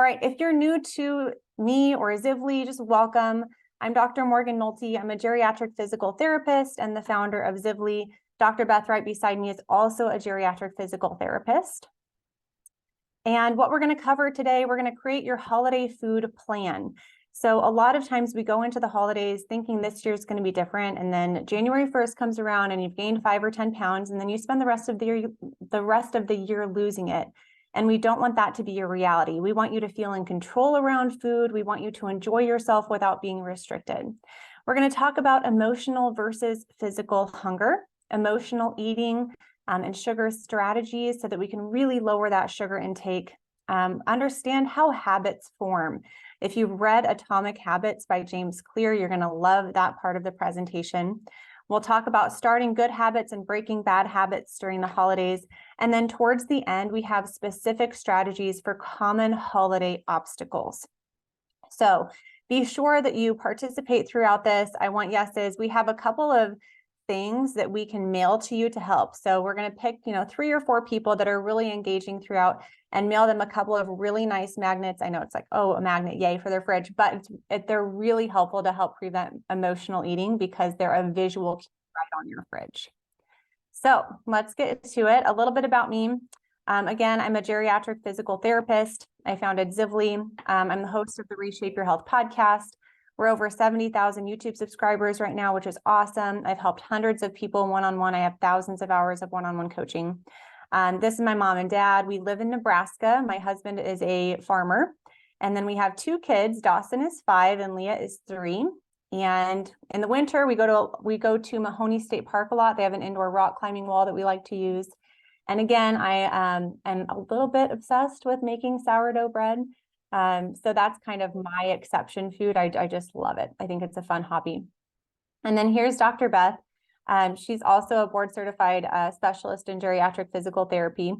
right, if you're new to me or Zivli, just welcome. I'm Dr. Morgan Nolte. I'm a geriatric physical therapist and the founder of Zivli. Dr. Beth right beside me is also a geriatric physical therapist. And what we're going to cover today, we're going to create your holiday food plan. So a lot of times we go into the holidays thinking this year is going to be different, and then January 1st comes around and you've gained 5 or 10 pounds, and then you spend the rest of the year losing it. And we don't want that to be your reality. We want you to feel in control around food. We want you to enjoy yourself without being restricted. We're going to talk about emotional versus physical hunger, emotional eating, and sugar strategies so that we can really lower that sugar intake, understand how habits form. If you've read Atomic Habits by James Clear, you're going to love that part of the presentation. We'll talk about starting good habits and breaking bad habits during the holidays. And then towards the end, we have specific strategies for common holiday obstacles. So be sure that you participate throughout this. I want yeses. We have a couple of things that we can mail to you to help. So we're going to pick, 3 or 4 people that are really engaging throughout and mail them a couple of really nice magnets. I know it's like, oh, a magnet, yay, for their fridge, but they're really helpful to help prevent emotional eating because they're a visual cue right on your fridge. So let's get to it. A little bit about me. Again, I'm a geriatric physical therapist. I founded Zivli. I'm the host of the Reshape Your Health podcast. We're over 70,000 YouTube subscribers right now, which is awesome. I've helped hundreds of people one-on-one. I have thousands of hours of one-on-one coaching. This is my mom and dad. We live in Nebraska. My husband is a farmer. And then we have 2 kids. Dawson is 5 and Leah is 3. And in the winter, we go to Mahoney State Park a lot. They have an indoor rock climbing wall that we like to use. And again, I am a little bit obsessed with making sourdough bread. So that's kind of my exception food. I just love it. I think it's a fun hobby. And then here's Dr. Beth. She's also a board certified specialist in geriatric physical therapy,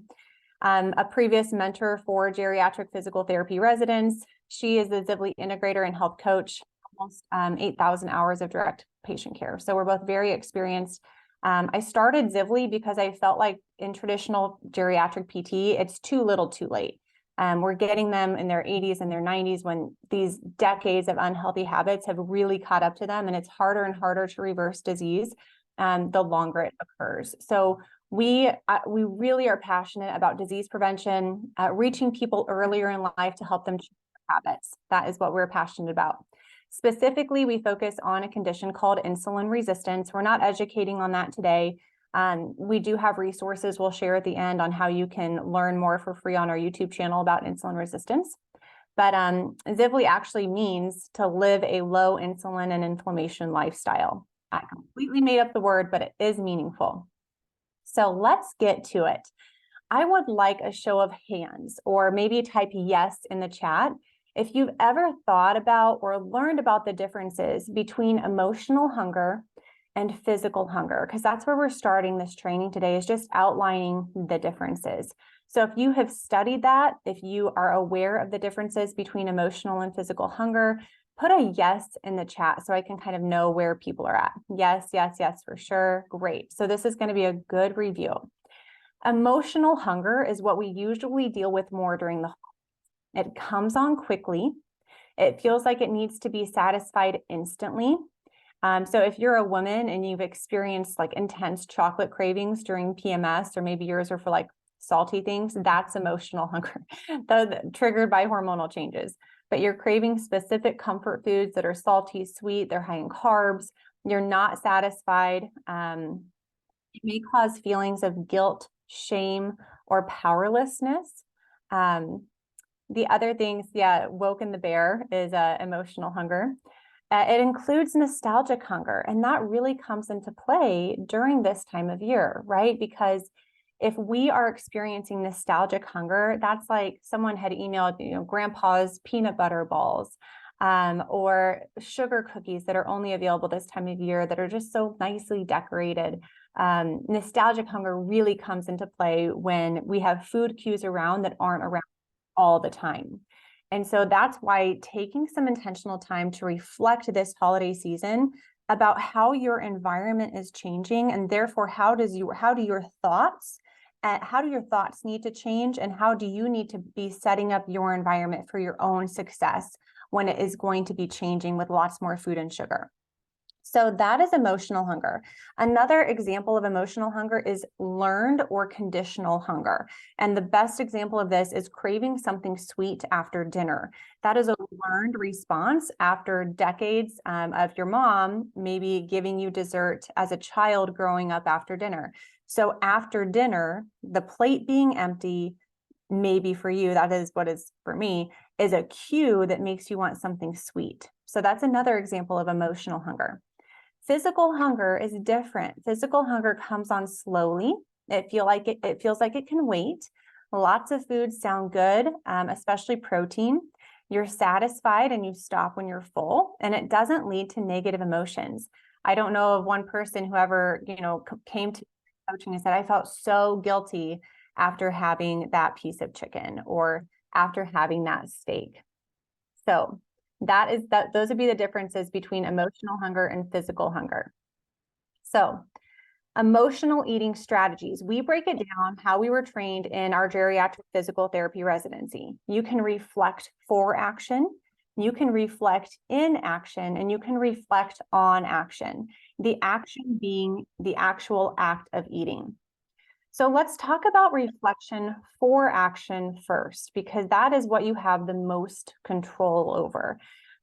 a previous mentor for geriatric physical therapy residents. She is a Zivli integrator and health coach, almost 8,000 hours of direct patient care. So we're both very experienced. I started Zivli because I felt like in traditional geriatric PT, it's too little too late. We're getting them in their 80s and their 90s when these decades of unhealthy habits have really caught up to them, and it's harder and harder to reverse disease the longer it occurs. So we really are passionate about disease prevention, reaching people earlier in life to help them change their habits. That is what we're passionate about. Specifically, we focus on a condition called insulin resistance. We're not educating on that today. We do have resources we'll share at the end on how you can learn more for free on our YouTube channel about insulin resistance. But Zivli actually means to live a low insulin and inflammation lifestyle. I completely made up the word, but it is meaningful. So let's get to it. I would like a show of hands, or maybe type yes in the chat if you've ever thought about or learned about the differences between emotional hunger and physical hunger, because that's where we're starting this training today, is just outlining the differences. So if you have studied that, if you are aware of the differences between emotional and physical hunger, put a yes in the chat so I can kind of know where people are at. Yes, yes, yes, for sure. Great. So this is going to be a good review. Emotional hunger is what we usually deal with more during the holidays. It comes on quickly. It feels like it needs to be satisfied instantly. So if you're a woman and you've experienced like intense chocolate cravings during PMS, or maybe yours are for like salty things, that's emotional hunger, triggered by hormonal changes. But you're craving specific comfort foods that are salty, sweet, they're high in carbs, you're not satisfied. It may cause feelings of guilt, shame, or powerlessness. The other things, woken the bear is emotional hunger. It includes nostalgic hunger, and that really comes into play during this time of year, right? Because if we are experiencing nostalgic hunger, that's like someone had emailed, grandpa's peanut butter balls, or sugar cookies that are only available this time of year that are just so nicely decorated. Nostalgic hunger really comes into play when we have food cues around that aren't around all the time. And so that's why taking some intentional time to reflect this holiday season about how your environment is changing, and therefore how do your thoughts how do your thoughts need to change, and how do you need to be setting up your environment for your own success when it is going to be changing with lots more food and sugar? So that is emotional hunger. Another example of emotional hunger is learned or conditional hunger. And the best example of this is craving something sweet after dinner. That is a learned response after decades of your mom maybe giving you dessert as a child growing up after dinner. So after dinner, the plate being empty, maybe for you, that is what is for me, is a cue that makes you want something sweet. So that's another example of emotional hunger. Physical hunger is different. Physical hunger comes on slowly. It feels like it can wait. Lots of foods sound good, especially protein. You're satisfied and you stop when you're full, and it doesn't lead to negative emotions. I don't know of one person who ever, came to coaching and said, I felt so guilty after having that piece of chicken or after having that steak. So those would be the differences between emotional hunger and physical hunger. So emotional eating strategies, we break it down how we were trained in our geriatric physical therapy residency. You can reflect for action, you can reflect in action, and you can reflect on action. The action being the actual act of eating. So let's talk about reflection for action first, because that is what you have the most control over.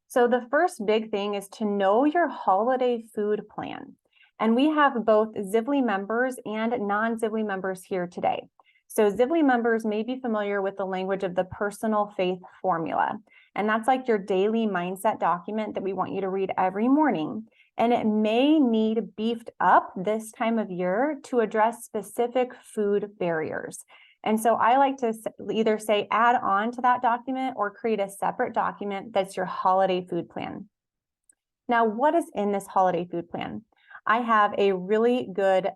So the first big thing is to know your holiday food plan. And we have both Zivli members and non-Zivli members here today. So Zivli members may be familiar with the language of the personal faith formula. And that's like your daily mindset document that we want you to read every morning. And it may need beefed up this time of year to address specific food barriers. And so I like to either say add on to that document or create a separate document that's your holiday food plan. Now, what is in this holiday food plan? I have a really good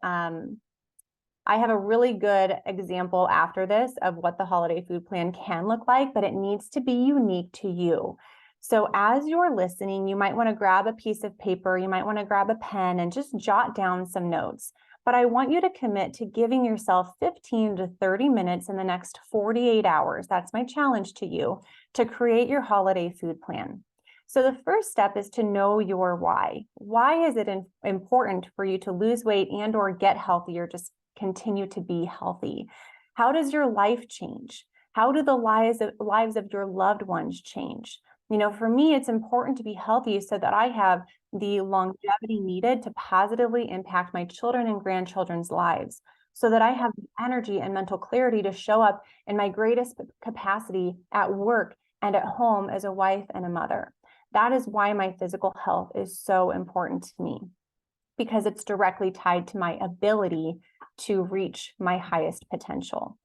example after this of what the holiday food plan can look like, but it needs to be unique to you. So as you're listening, you might want to grab a piece of paper, you might want to grab a pen and just jot down some notes. But I want you to commit to giving yourself 15 to 30 minutes in the next 48 hours. That's my challenge to you, to create your holiday food plan. So the first step is to know your why. Why is it important for you to lose weight and or get healthy or just continue to be healthy? How does your life change? How do the lives of your loved ones change? For me, it's important to be healthy so that I have the longevity needed to positively impact my children and grandchildren's lives, so that I have the energy and mental clarity to show up in my greatest capacity at work and at home as a wife and a mother. That is why my physical health is so important to me, because it's directly tied to my ability to reach my highest potential.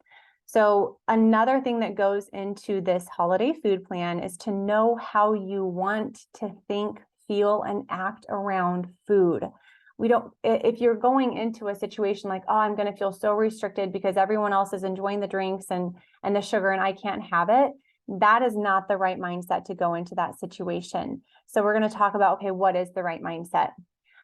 So another thing that goes into this holiday food plan is to know how you want to think, feel, and act around food. If you're going into a situation like, oh, I'm going to feel so restricted because everyone else is enjoying the drinks and the sugar and I can't have it, that is not the right mindset to go into that situation. So we're going to talk about, okay, what is the right mindset?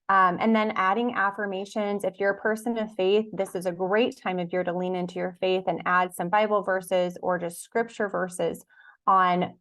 And then adding affirmations. If you're a person of faith, this is a great time of year to lean into your faith and add some Bible verses or just scripture verses on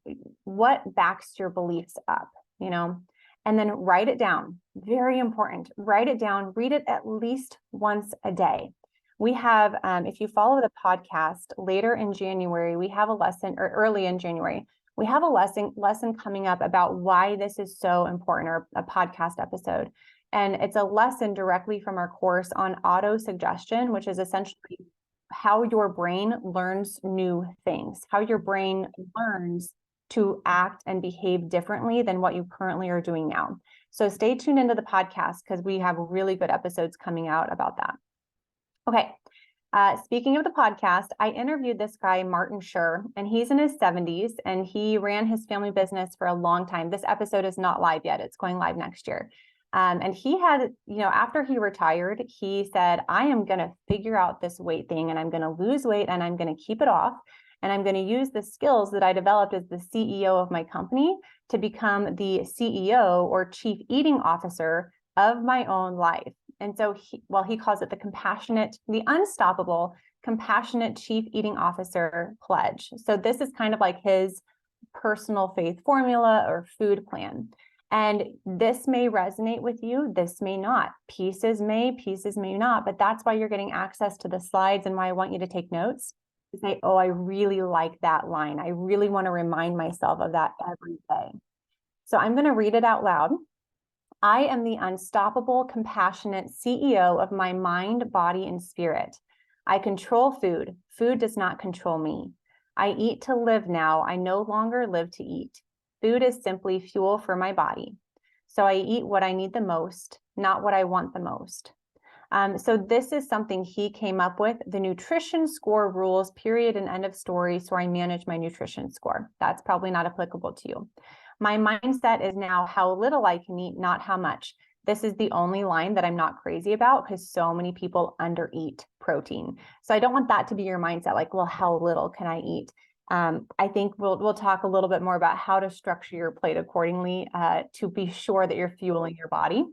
what backs your beliefs up, and then write it down. Very important. Write it down, read it at least once a day. We have, if you follow the podcast later in January, we have a lesson, or early in January, we have a lesson coming up about why this is so important, or a podcast episode. And it's a lesson directly from our course on auto-suggestion, which is essentially how your brain learns new things, how your brain learns to act and behave differently than what you currently are doing now. So stay tuned into the podcast because we have really good episodes coming out about that. Okay. Speaking of the podcast, I interviewed this guy, Martin Schur, and he's in his 70s and he ran his family business for a long time. This episode is not live yet. It's going live next year. And he had, after he retired, he said, I am going to figure out this weight thing and I'm going to lose weight and I'm going to keep it off. And I'm going to use the skills that I developed as the CEO of my company to become the CEO or chief eating officer of my own life. And so he calls it the unstoppable, Compassionate Chief Eating Officer Pledge. So this is kind of like his personal faith formula or food plan. And this may resonate with you, this may not. Pieces may not, but that's why you're getting access to the slides and why I want you to take notes. To say, oh, I really like that line. I really want to remind myself of that every day. So I'm going to read it out loud. I am the unstoppable, compassionate CEO of my mind, body, and spirit. I control food. Food does not control me. I eat to live now. I no longer live to eat. Food is simply fuel for my body. So I eat what I need the most, not what I want the most. So this is something he came up with, the nutrition score rules, period and end of story. So I manage my nutrition score. That's probably not applicable to you. My mindset is now how little I can eat, not how much. This is the only line that I'm not crazy about because so many people undereat protein. So I don't want that to be your mindset, like, well, how little can I eat? I think we'll talk a little bit more about how to structure your plate accordingly to be sure that you're fueling your body.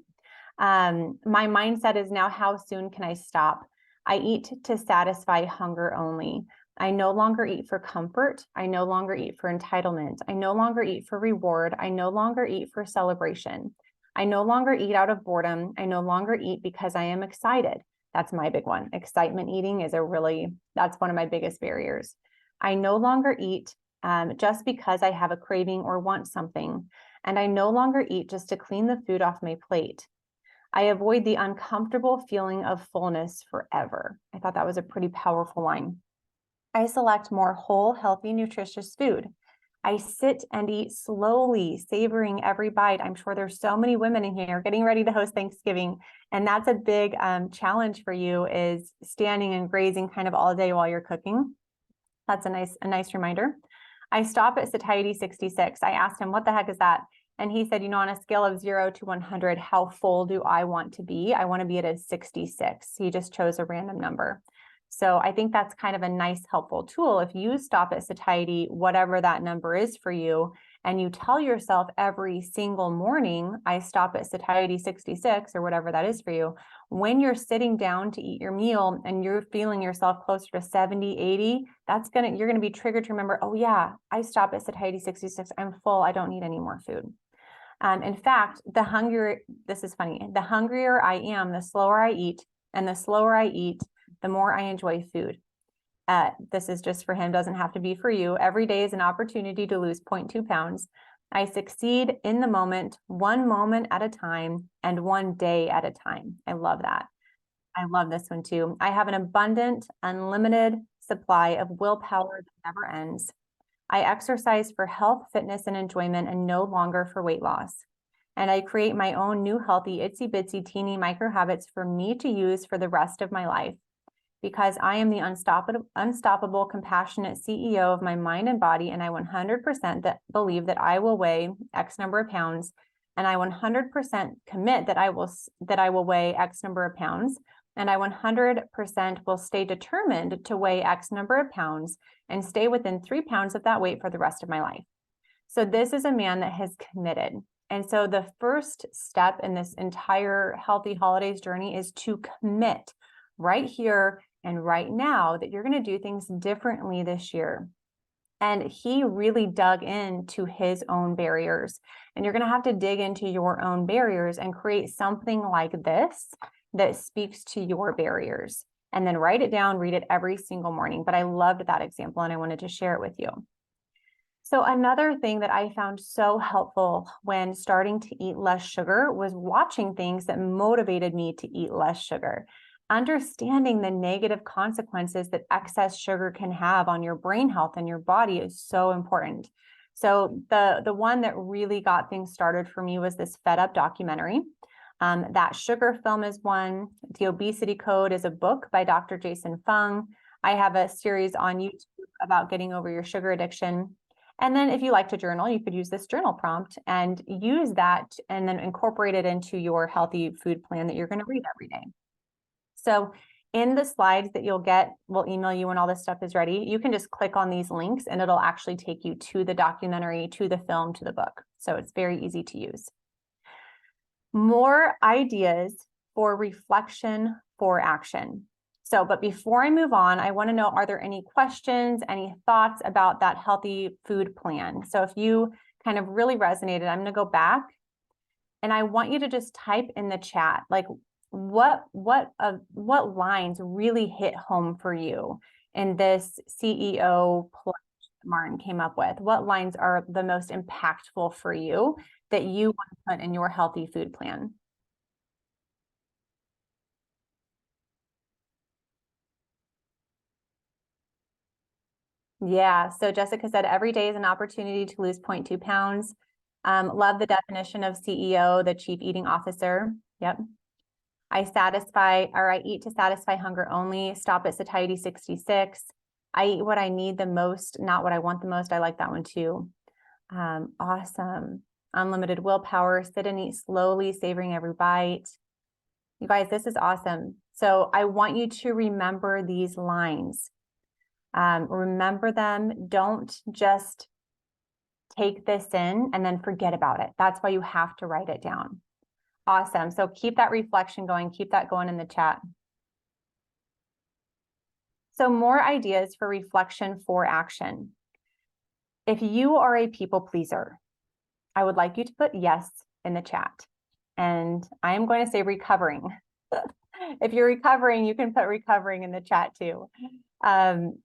My mindset is now, how soon can I stop? I eat to satisfy hunger only. I no longer eat for comfort. I no longer eat for entitlement. I no longer eat for reward. I no longer eat for celebration. I no longer eat out of boredom. I no longer eat because I am excited. That's my big one. Excitement eating is that's one of my biggest barriers. I no longer eat just because I have a craving or want something. And I no longer eat just to clean the food off my plate. I avoid the uncomfortable feeling of fullness forever. I thought that was a pretty powerful line. I select more whole, healthy, nutritious food. I sit and eat slowly, savoring every bite. I'm sure there's so many women in here getting ready to host Thanksgiving. And that's a big challenge for you, is standing and grazing kind of all day while you're cooking. That's a nice reminder. I stop at satiety 66. I asked him, what the heck is that? And he said, on a scale of 0 to 100, how full do I want to be? I want to be at a 66. He just chose a random number. So I think that's kind of a nice, helpful tool. If you stop at satiety, whatever that number is for you, and you tell yourself every single morning, I stop at satiety 66 or whatever that is for you, when you're sitting down to eat your meal and you're feeling yourself closer to 70, 80, you're going to be triggered to remember, oh yeah, I stop at satiety 66. I'm full. I don't need any more food. In fact, this is funny, the hungrier I am, the slower I eat, and the slower I eat, the more I enjoy food. This is just for him, doesn't have to be for you. Every day is an opportunity to lose 0.2 pounds. I succeed in the moment, one moment at a time, and one day at a time. I love that. I love this one too. I have an abundant, unlimited supply of willpower that never ends. I exercise for health, fitness, and enjoyment, and no longer for weight loss. And I create my own new healthy, itsy bitsy, teeny micro habits for me to use for the rest of my life. Because I am the unstoppable, compassionate CEO of my mind and body, and I 100% believe that I will weigh X number of pounds, and I 100% commit that I will weigh X number of pounds, and I 100% will stay determined to weigh X number of pounds and stay within 3 pounds of that weight for the rest of my life. So this is a man that has committed. And so the first step in this entire Healthy Holidays journey is to commit right here and right now that you're going to do things differently this year. And he really dug into his own barriers. And you're going to have to dig into your own barriers and create something like this that speaks to your barriers. And then write it down, read it every single morning. But I loved that example and I wanted to share it with you. So another thing that I found so helpful when starting to eat less sugar was watching things that motivated me to eat less sugar. Understanding the negative consequences that excess sugar can have on your brain health and your body is so important. So the one that really got things started for me was this Fed Up documentary. That Sugar Film is one. The Obesity Code is a book by Dr. Jason Fung. I have a series on YouTube about getting over your sugar addiction. And then if you like to journal, you could use this journal prompt and use that and then incorporate it into your healthy food plan that you're going to read every day. So in the slides that you'll get, we'll email you when all this stuff is ready. You can just click on these links and it'll actually take you to the documentary, to the film, to the book. So it's very easy to use. More ideas for reflection for action. So, but before I move on, I want to know, are there any questions, any thoughts about that healthy food plan? So if you kind of really resonated, I'm going to go back and I want you to just type in the chat, like what lines really hit home for you in this CEO plan Martin came up with? What lines are the most impactful for you that you want to put in your healthy food plan? Yeah, so Jessica said every day is an opportunity to lose 0.2 pounds. Love the definition of CEO, the chief eating officer. Yep. I eat to satisfy hunger only. Stop at satiety 66. I eat what I need the most, not what I want the most. I like that one too. Awesome. Unlimited willpower, sit and eat slowly, savoring every bite. You guys, this is awesome. So I want you to remember these lines. Remember them. Don't just take this in and then forget about it. That's why you have to write it down. Awesome. So keep that reflection going. Keep that going in the chat. So more ideas for reflection for action. If you are a people pleaser, I would like you to put yes in the chat. And I am going to say recovering. If you're recovering, you can put recovering in the chat too.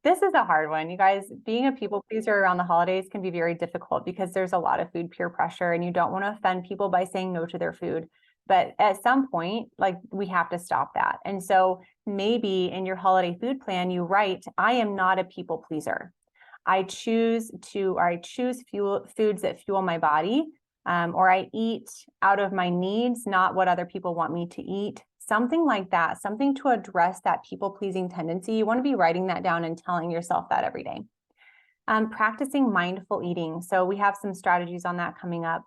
This is a hard one. You guys, being a people pleaser around the holidays can be very difficult because there's a lot of food peer pressure and you don't want to offend people by saying no to their food. But at some point, like, we have to stop that. And so maybe in your holiday food plan, you write, I am not a people pleaser. I choose foods that fuel my body, or I eat out of my needs, not what other people want me to eat. Something like that, something to address that people-pleasing tendency. You want to be writing that down and telling yourself that every day. Practicing mindful eating. So we have some strategies on that coming up.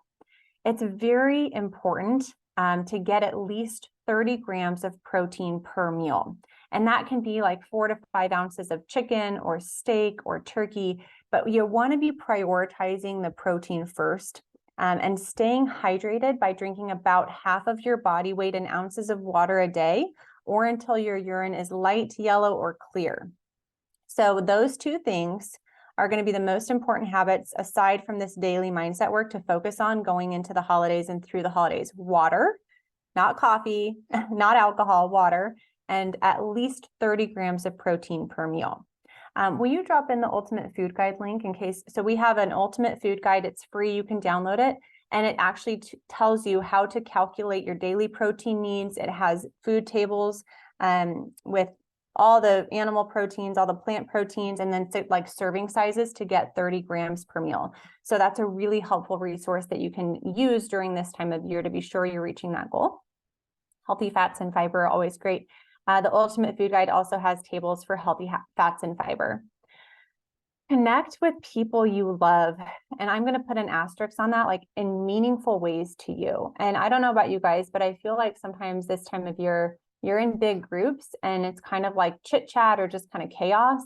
It's very important to get at least 30 grams of protein per meal. And that can be like 4 to 5 ounces of chicken or steak or turkey, but you want to be prioritizing the protein first. And staying hydrated by drinking about half of your body weight in ounces of water a day, or until your urine is light yellow or clear. So those two things are going to be the most important habits aside from this daily mindset work to focus on going into the holidays and through the holidays. Water, not coffee, not alcohol, water, and at least 30 grams of protein per meal. Will you drop in the Ultimate Food Guide link in case? So we have an Ultimate Food Guide. It's free. You can download it. And it actually tells you how to calculate your daily protein needs. It has food tables with all the animal proteins, all the plant proteins, and then like serving sizes to get 30 grams per meal. So that's a really helpful resource that you can use during this time of year to be sure you're reaching that goal. Healthy fats and fiber are always great. The Ultimate Food Guide also has tables for healthy fats and fiber. Connect with people you love. And I'm going to put an asterisk on that, like in meaningful ways to you. And I don't know about you guys, but I feel like sometimes this time of year, you're in big groups and it's kind of like chit chat or just kind of chaos.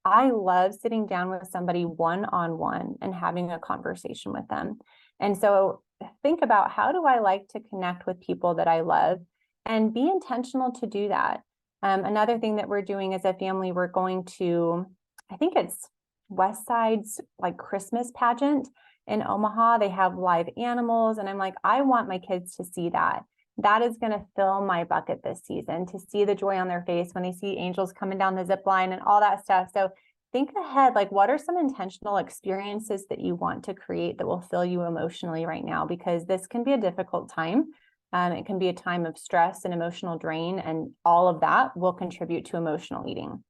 I love sitting down with somebody one-on-one and having a conversation with them. And so think about, how do I like to connect with people that I love, and be intentional to do that. Another thing that we're doing as a family, we're going to, I think it's West Side's like Christmas pageant in Omaha. They have live animals. And I'm like, I want my kids to see that. That is going to fill my bucket this season, to see the joy on their face when they see angels coming down the zip line and all that stuff. So think ahead, like, what are some intentional experiences that you want to create that will fill you emotionally right now? Because this can be a difficult time. It can be a time of stress and emotional drain, and all of that will contribute to emotional eating.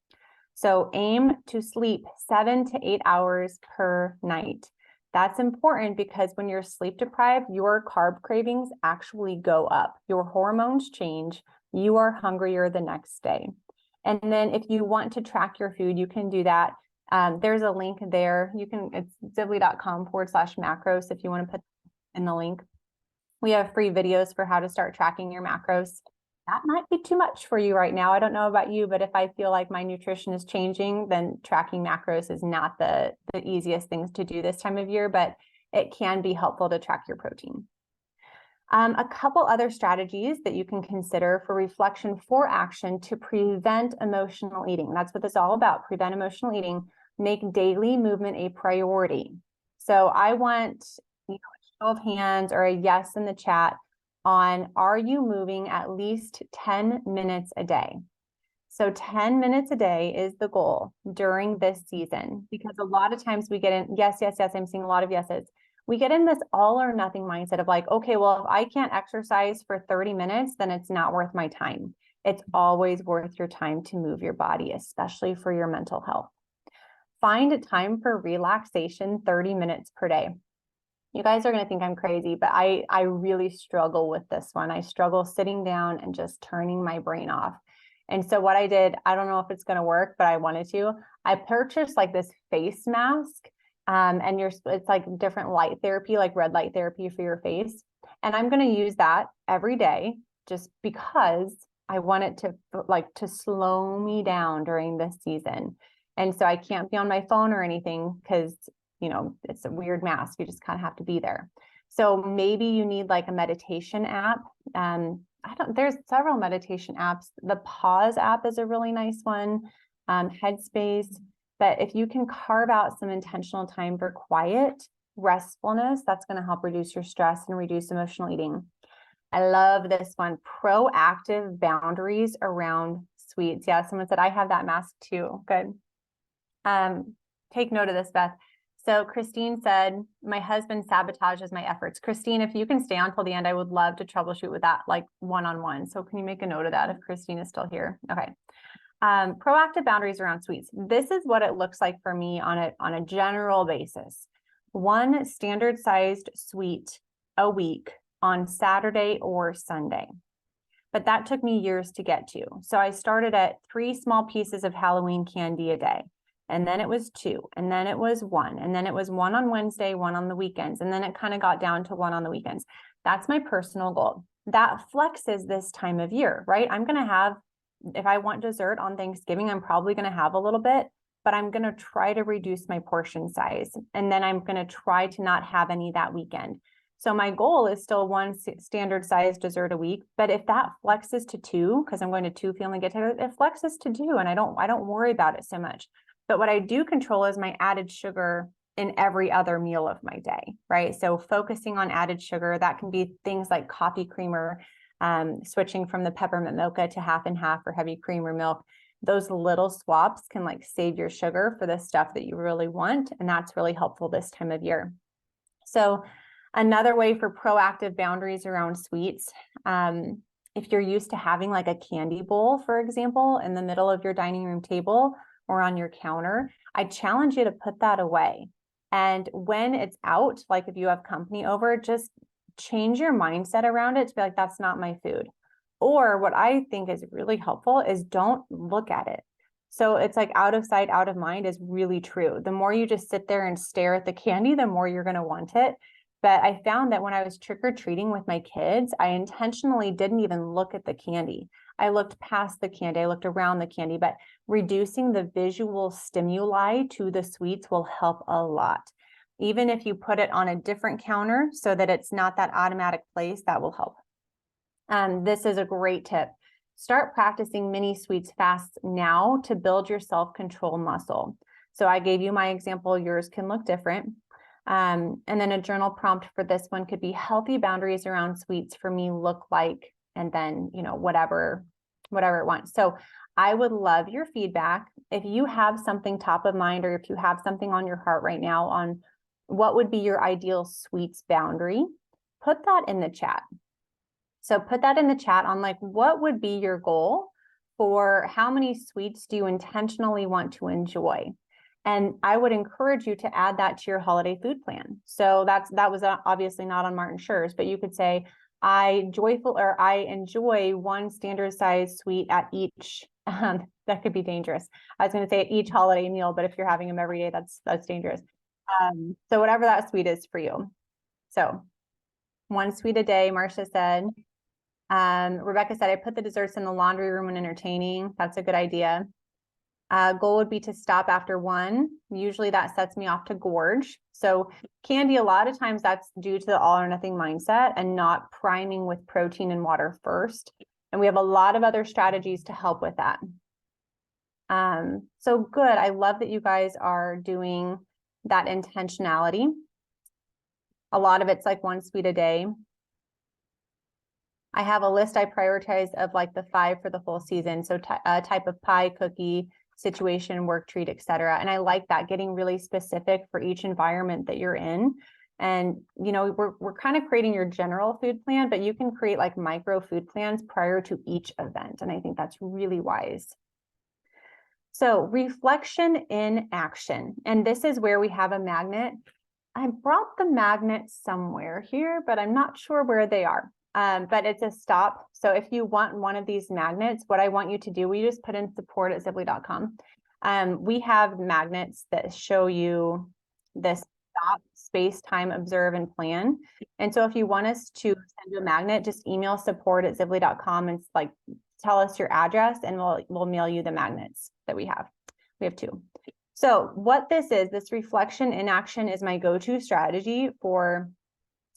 So aim to sleep 7 to 8 hours per night. That's important because when you're sleep deprived, your carb cravings actually go up. Your hormones change. You are hungrier the next day. And then if you want to track your food, you can do that. There's a link there. It's zivli.com/macros if you want to put in the link. We have free videos for how to start tracking your macros. That might be too much for you right now. I don't know about you, but if I feel like my nutrition is changing, then tracking macros is not the easiest things to do this time of year, but it can be helpful to track your protein. A couple other strategies that you can consider for reflection for action to prevent emotional eating. That's what this is all about, prevent emotional eating. Make daily movement a priority. So I want a show of hands or a yes in the chat on, are you moving at least 10 minutes a day? So 10 minutes a day is the goal during this season, because a lot of times we get in, yes, yes, yes, I'm seeing a lot of yeses. We get in this all or nothing mindset of like, okay, well, if I can't exercise for 30 minutes, then it's not worth my time. It's always worth your time to move your body, especially for your mental health. Find a time for relaxation, 30 minutes per day. You guys are going to think I'm crazy, but I really struggle with this one. I struggle sitting down and just turning my brain off. And so what I did, I don't know if it's going to work, but I wanted to. I purchased like this face mask, and it's like different light therapy, like red light therapy for your face. And I'm going to use that every day just because I want it to slow me down during this season. And so I can't be on my phone or anything because, you know, it's a weird mask. You just kind of have to be there. So maybe you need like a meditation app. There's several meditation apps. The Pause app is a really nice one, Headspace. But if you can carve out some intentional time for quiet, restfulness, that's going to help reduce your stress and reduce emotional eating. I love this one, proactive boundaries around sweets. Yeah, someone said, I have that mask too. Good. Take note of this, Beth. So Christine said, my husband sabotages my efforts. Christine, if you can stay on till the end, I would love to troubleshoot with that, like one-on-one. So can you make a note of that if Christine is still here? Okay. Proactive boundaries around sweets. This is what it looks like for me on a general basis. One standard sized sweet a week on Saturday or Sunday. But that took me years to get to. So I started at 3 small pieces of Halloween candy a day. And then it was 2, and then it was 1, and then it was 1 on Wednesday, 1 on the weekends. And then it kind of got down to 1 on the weekends. That's my personal goal. That flexes this time of year, right? I'm going to have, if I want dessert on Thanksgiving, I'm probably going to have a little bit, but I'm going to try to reduce my portion size. And then I'm going to try to not have any that weekend. So my goal is still 1 standard size dessert a week. But if that flexes to 2, because I'm going to 2 family get together, it flexes to 2, and I don't worry about it so much. But what I do control is my added sugar in every other meal of my day, right? So focusing on added sugar, that can be things like coffee creamer, switching from the peppermint mocha to half and half or heavy cream or milk. Those little swaps can like save your sugar for the stuff that you really want. And that's really helpful this time of year. So another way for proactive boundaries around sweets, if you're used to having like a candy bowl, for example, in the middle of your dining room table, or on your counter, I challenge you to put that away. And when it's out, like if you have company over, just change your mindset around it to be like, that's not my food. Or what I think is really helpful is don't look at it. So it's like out of sight, out of mind is really true. The more you just sit there and stare at the candy, the more you're going to want it. But I found that when I was trick-or-treating with my kids, I intentionally didn't even look at the candy. I looked past the candy, I looked around the candy, but reducing the visual stimuli to the sweets will help a lot. Even if you put it on a different counter so that it's not that automatic place, that will help. This is a great tip. Start practicing mini sweets fasts now to build your self-control muscle. So I gave you my example, yours can look different. And then a journal prompt for this one could be healthy boundaries around sweets for me look like, and then, you know, whatever it wants. So I would love your feedback. If you have something top of mind, or if you have something on your heart right now on what would be your ideal sweets boundary, put that in the chat. So put that in the chat on like, what would be your goal for how many sweets do you intentionally want to enjoy? And I would encourage you to add that to your holiday food plan. So that was obviously not on Martin Schur's, but you could say, I enjoy 1 standard size sweet at each, that could be dangerous. I was going to say at each holiday meal, but if you're having them every day, that's dangerous. So whatever that sweet is for you. So 1 sweet a day, Marcia said. Rebecca said, I put the desserts in the laundry room when entertaining. That's a good idea. Goal would be to stop after 1. Usually that sets me off to gorge. So candy, a lot of times that's due to the all or nothing mindset and not priming with protein and water first. And we have a lot of other strategies to help with that. So good. I love that you guys are doing that intentionality. A lot of it's like 1 sweet a day. I have a list I prioritize of like the 5 for the full season. So type of pie, cookie, situation, work treat, etc. And I like that, getting really specific for each environment that you're in. And, you know, we're kind of creating your general food plan, but you can create like micro food plans prior to each event. And I think that's really wise. So reflection in action. And this is where we have a magnet. I brought the magnet somewhere here, but I'm not sure where they are. But it's a stop. So if you want one of these magnets, what I want you to do, we just put in support@zivli.com. We have magnets that show you this stop, space, time, observe, and plan. And so if you want us to send you a magnet, just email support@zivli.com and like tell us your address, and we'll mail you the magnets that we have. We have 2. So what this is, this reflection in action is my go-to strategy for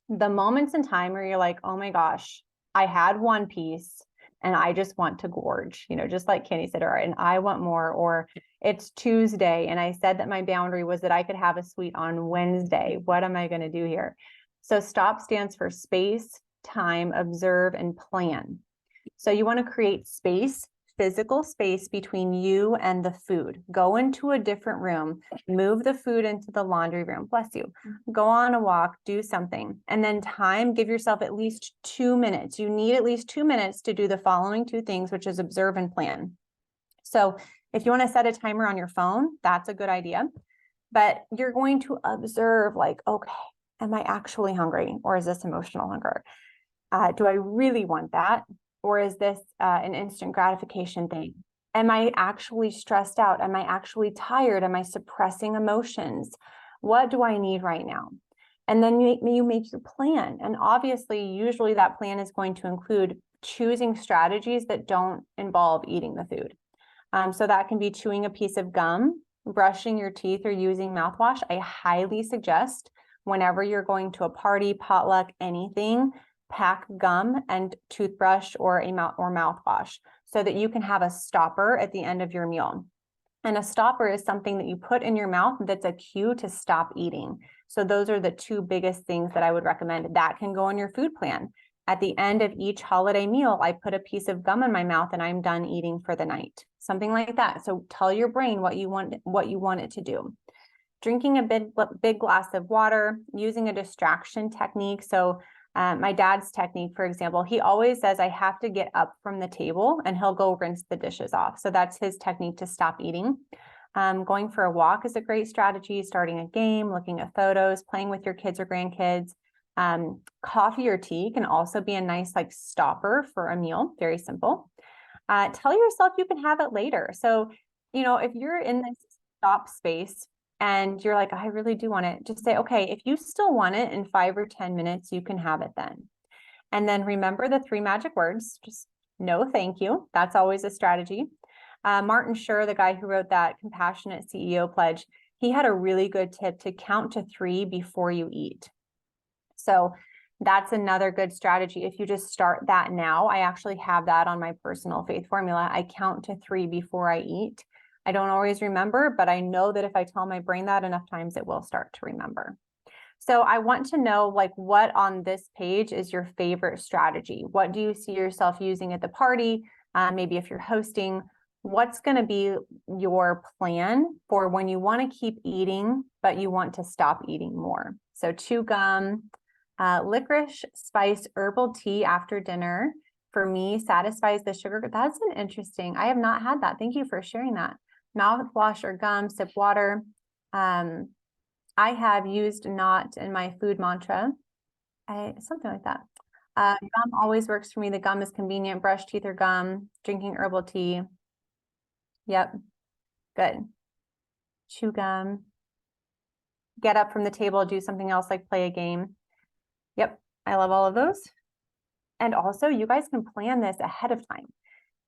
the moments in time where you're like, oh my gosh, I had 1 piece and I just want to gorge, you know, just like Kenny said, or and I want more, or it's Tuesday and I said that my boundary was that I could have a sweet on Wednesday. What am I going to do here? So STOP stands for space, time, observe, and plan. So you want to create space, physical space between you and the food. Go into a different room, move the food into the laundry room, bless you. Go on a walk, do something. And then time, give yourself at least 2 minutes. You need at least 2 minutes to do the following 2 things, which is observe and plan. So if you want to set a timer on your phone, that's a good idea. But you're going to observe like, okay, am I actually hungry? Or is this emotional hunger? Do I really want that? Or is this an instant gratification thing? Am I actually stressed out? Am I actually tired? Am I suppressing emotions? What do I need right now? And then you make your plan. And obviously, usually that plan is going to include choosing strategies that don't involve eating the food. So that can be chewing a piece of gum, brushing your teeth, or using mouthwash. I highly suggest whenever you're going to a party, potluck, anything, pack gum and toothbrush or mouthwash so that you can have a stopper at the end of your meal. And a stopper is something that you put in your mouth that's a cue to stop eating. So those are the 2 biggest things that I would recommend. That can go in your food plan. At the end of each holiday meal, I put a piece of gum in my mouth and I'm done eating for the night. Something like that. So tell your brain what you want it to do. Drinking a big glass of water, using a distraction technique. So my dad's technique, for example, he always says, I have to get up from the table and he'll go rinse the dishes off. So that's his technique to stop eating. Going for a walk is a great strategy, starting a game, looking at photos, playing with your kids or grandkids. Coffee or tea can also be a nice like stopper for a meal, very simple. Tell yourself you can have it later. So, you know, if you're in this stop space, and you're like, I really do want it, just say, okay, if you still want it in 5 or 10 minutes, you can have it then. And then remember the 3 magic words, just no, thank you. That's always a strategy. Martin Schur, the guy who wrote that Compassionate CEO Pledge, he had a really good tip to count to 3 before you eat. So that's another good strategy. If you just start that now, I actually have that on my personal faith formula. I count to 3 before I eat. I don't always remember, but I know that if I tell my brain that enough times, it will start to remember. So I want to know, like, what on this page is your favorite strategy? What do you see yourself using at the party? Maybe if you're hosting, what's going to be your plan for when you want to keep eating, but you want to stop eating more? So chew gum, licorice spice herbal tea after dinner, for me, satisfies the sugar. That's an interesting, I have not had that. Thank you for sharing that. Mouthwash or gum, sip water. I have used not in my food mantra. Something like that. Gum always works for me. The gum is convenient. Brush teeth or gum, drinking herbal tea. Yep, good. Chew gum. Get up from the table, do something else like play a game. Yep, I love all of those. And also, you guys can plan this ahead of time.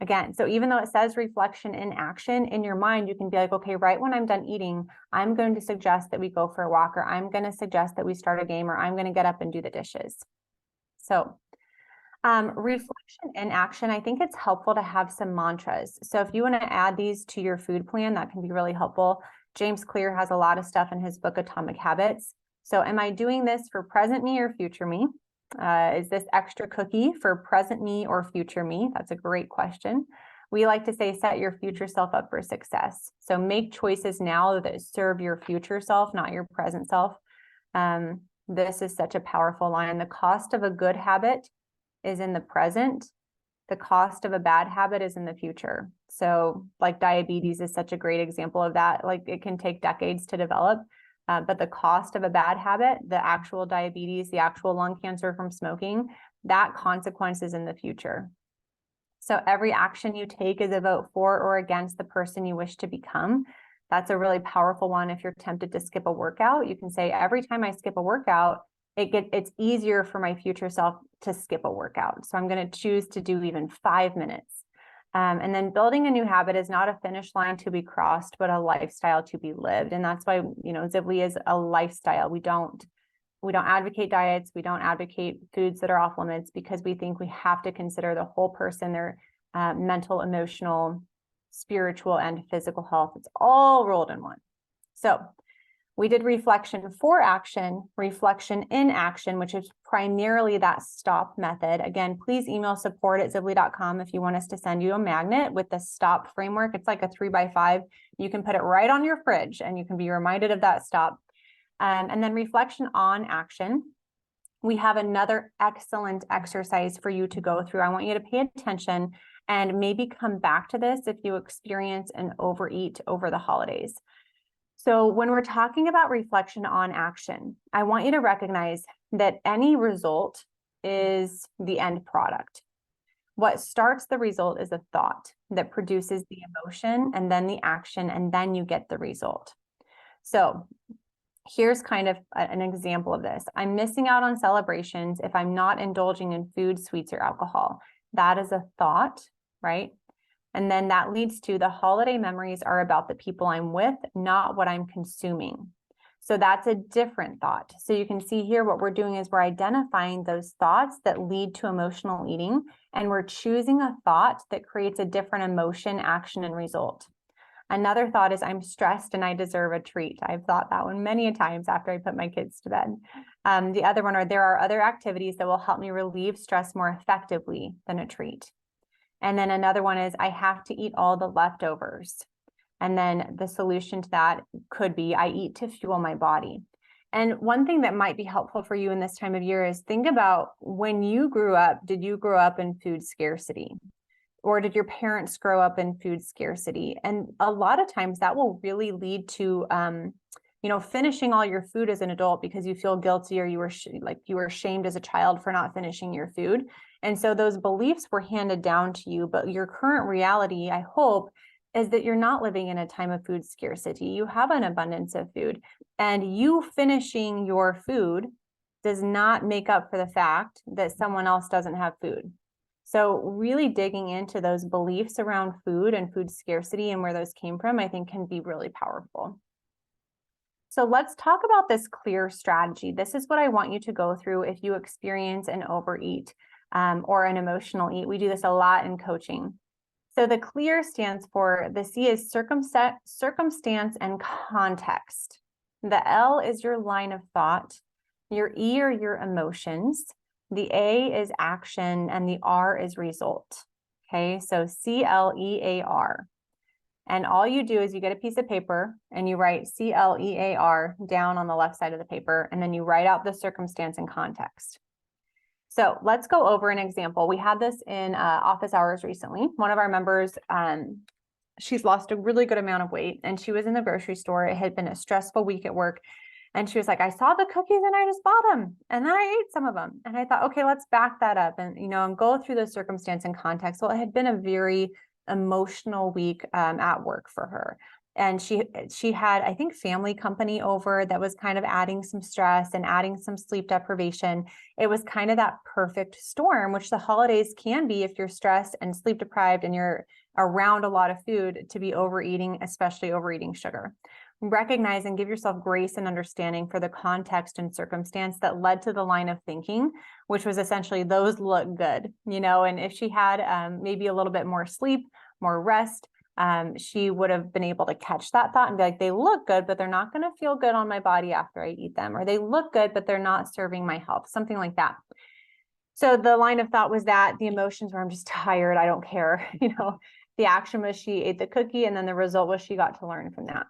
Again, so even though it says reflection in action, in your mind, you can be like, okay, right when I'm done eating, I'm going to suggest that we go for a walk, or I'm going to suggest that we start a game, or I'm going to get up and do the dishes. So reflection in action, I think it's helpful to have some mantras. So if you want to add these to your food plan, that can be really helpful. James Clear has a lot of stuff in his book, Atomic Habits. So am I doing this for present me or future me? Is this extra cookie for present me or future me? That's a great question. We like to say, set your future self up for success. So make choices now that serve your future self, not your present self. This is such a powerful line. The cost of a good habit is in the present. The cost of a bad habit is in the future. So like diabetes is such a great example of that. Like it can take decades to develop. But the cost of a bad habit, the actual diabetes, the actual lung cancer from smoking, that consequence is in the future. So every action you take is a vote for or against the person you wish to become. That's a really powerful one. If you're tempted to skip a workout, you can say, every time I skip a workout, it's easier for my future self to skip a workout. So I'm going to choose to do even 5 minutes. And then building a new habit is not a finish line to be crossed, but a lifestyle to be lived. And that's why, Zivli is a lifestyle. We don't advocate diets. We don't advocate foods that are off limits, because we think we have to consider the whole person, their mental, emotional, spiritual, and physical health. It's all rolled in one. So we did reflection for action, reflection in action, which is primarily that stop method. Again, please email support@zivli.com if you want us to send you a magnet with the stop framework. It's like a 3x5. You can put it right on your fridge and you can be reminded of that stop. And then reflection on action. We have another excellent exercise for you to go through. I want you to pay attention and maybe come back to this if you experience an overeat over the holidays. So when we're talking about reflection on action, I want you to recognize that any result is the end product. What starts the result is a thought that produces the emotion and then the action, and then you get the result. So here's kind of an example of this. I'm missing out on celebrations if I'm not indulging in food, sweets, or alcohol. That is a thought, right? And then that leads to the holiday memories are about the people I'm with, not what I'm consuming. So that's a different thought. So you can see here what we're doing is we're identifying those thoughts that lead to emotional eating, and we're choosing a thought that creates a different emotion, action, and result. Another thought is I'm stressed and I deserve a treat. I've thought that one many a times after I put my kids to bed. The other one are there are other activities that will help me relieve stress more effectively than a treat. And then another one is I have to eat all the leftovers. And then the solution to that could be I eat to fuel my body. And one thing that might be helpful for you in this time of year is think about when you grew up, did you grow up in food scarcity? Or did your parents grow up in food scarcity? And a lot of times that will really lead to, finishing all your food as an adult because you feel guilty or you were shamed as a child for not finishing your food. And so those beliefs were handed down to you, but your current reality, I hope, is that you're not living in a time of food scarcity. You have an abundance of food, and you finishing your food does not make up for the fact that someone else doesn't have food. So really digging into those beliefs around food and food scarcity and where those came from, I think can be really powerful. So let's talk about this clear strategy. This is what I want you to go through if you experience an overeat or an emotional eat. We do this a lot in coaching. So the clear stands for, the C is circumstance and context. The L is your line of thought. Your E are your emotions. The A is action, and the R is result. Okay, so CLEAR. And all you do is you get a piece of paper and you write CLEAR down on the left side of the paper, and then you write out the circumstance and context. So let's go over an example. We had this in office hours recently. One of our members, she's lost a really good amount of weight, and she was in the grocery store. It had been a stressful week at work. And she was like, I saw the cookies and I just bought them. And then I ate some of them. And I thought, okay, let's back that up and go through the circumstance and context. Well, it had been a very emotional week at work for her. And she had, I think, family company over that was kind of adding some stress and adding some sleep deprivation. It was kind of that perfect storm, which the holidays can be if you're stressed and sleep deprived and you're around a lot of food, to be overeating, especially overeating sugar. Recognize and give yourself grace and understanding for the context and circumstance that led to the line of thinking, which was essentially those look good, and if she had maybe a little bit more sleep, more rest, she would have been able to catch that thought and be like, they look good, but they're not going to feel good on my body after I eat them, or they look good, but they're not serving my health, something like that. So the line of thought was that the emotions were, I'm just tired, I don't care. The action was she ate the cookie, and then the result was she got to learn from that.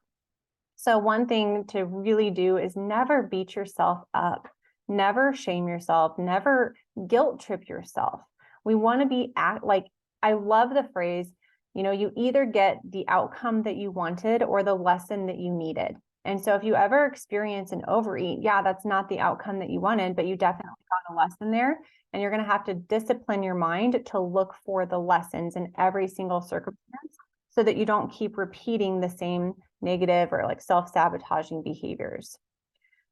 So one thing to really do is never beat yourself up, never shame yourself, never guilt trip yourself. We want to be I love the phrase, you either get the outcome that you wanted or the lesson that you needed. And so if you ever experience an overeat, that's not the outcome that you wanted, but you definitely got a lesson there. And you're going to have to discipline your mind to look for the lessons in every single circumstance so that you don't keep repeating the same negative or self-sabotaging behaviors.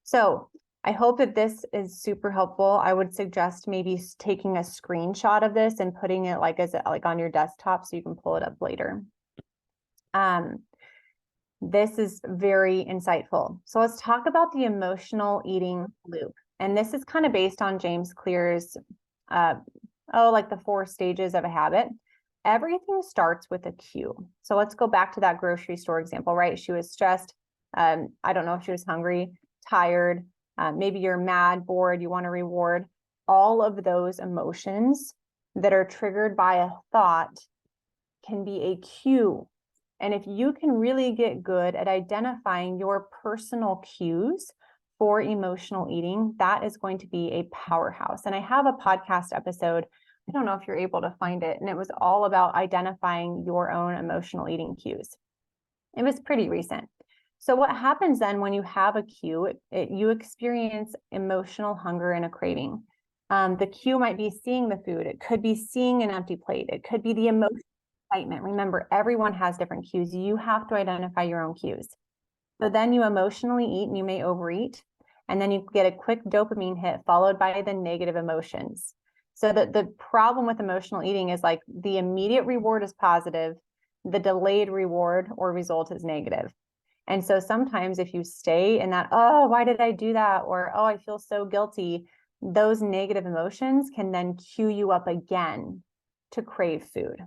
So I hope that this is super helpful. I would suggest maybe taking a screenshot of this and putting it on your desktop so you can pull it up later. This is very insightful. So let's talk about the emotional eating loop. And this is kind of based on James Clear's, the 4 stages of a habit. Everything starts with a cue. So let's go back to that grocery store example, right? She was stressed. I don't know if she was hungry, tired. Maybe you're mad, bored, you want a reward. All of those emotions that are triggered by a thought can be a cue. And if you can really get good at identifying your personal cues for emotional eating, that is going to be a powerhouse. And I have a podcast episode, I don't know if you're able to find it, and it was all about identifying your own emotional eating cues. It was pretty recent. So what happens then when you have a cue, you experience emotional hunger and a craving. The cue might be seeing the food. It could be seeing an empty plate. It could be the emotional excitement. Remember, everyone has different cues. You have to identify your own cues. So then you emotionally eat and you may overeat, and then you get a quick dopamine hit followed by the negative emotions. So the problem with emotional eating is the immediate reward is positive, the delayed reward or result is negative. And so sometimes if you stay in that, oh, why did I do that? Or, oh, I feel so guilty, those negative emotions can then cue you up again to crave food.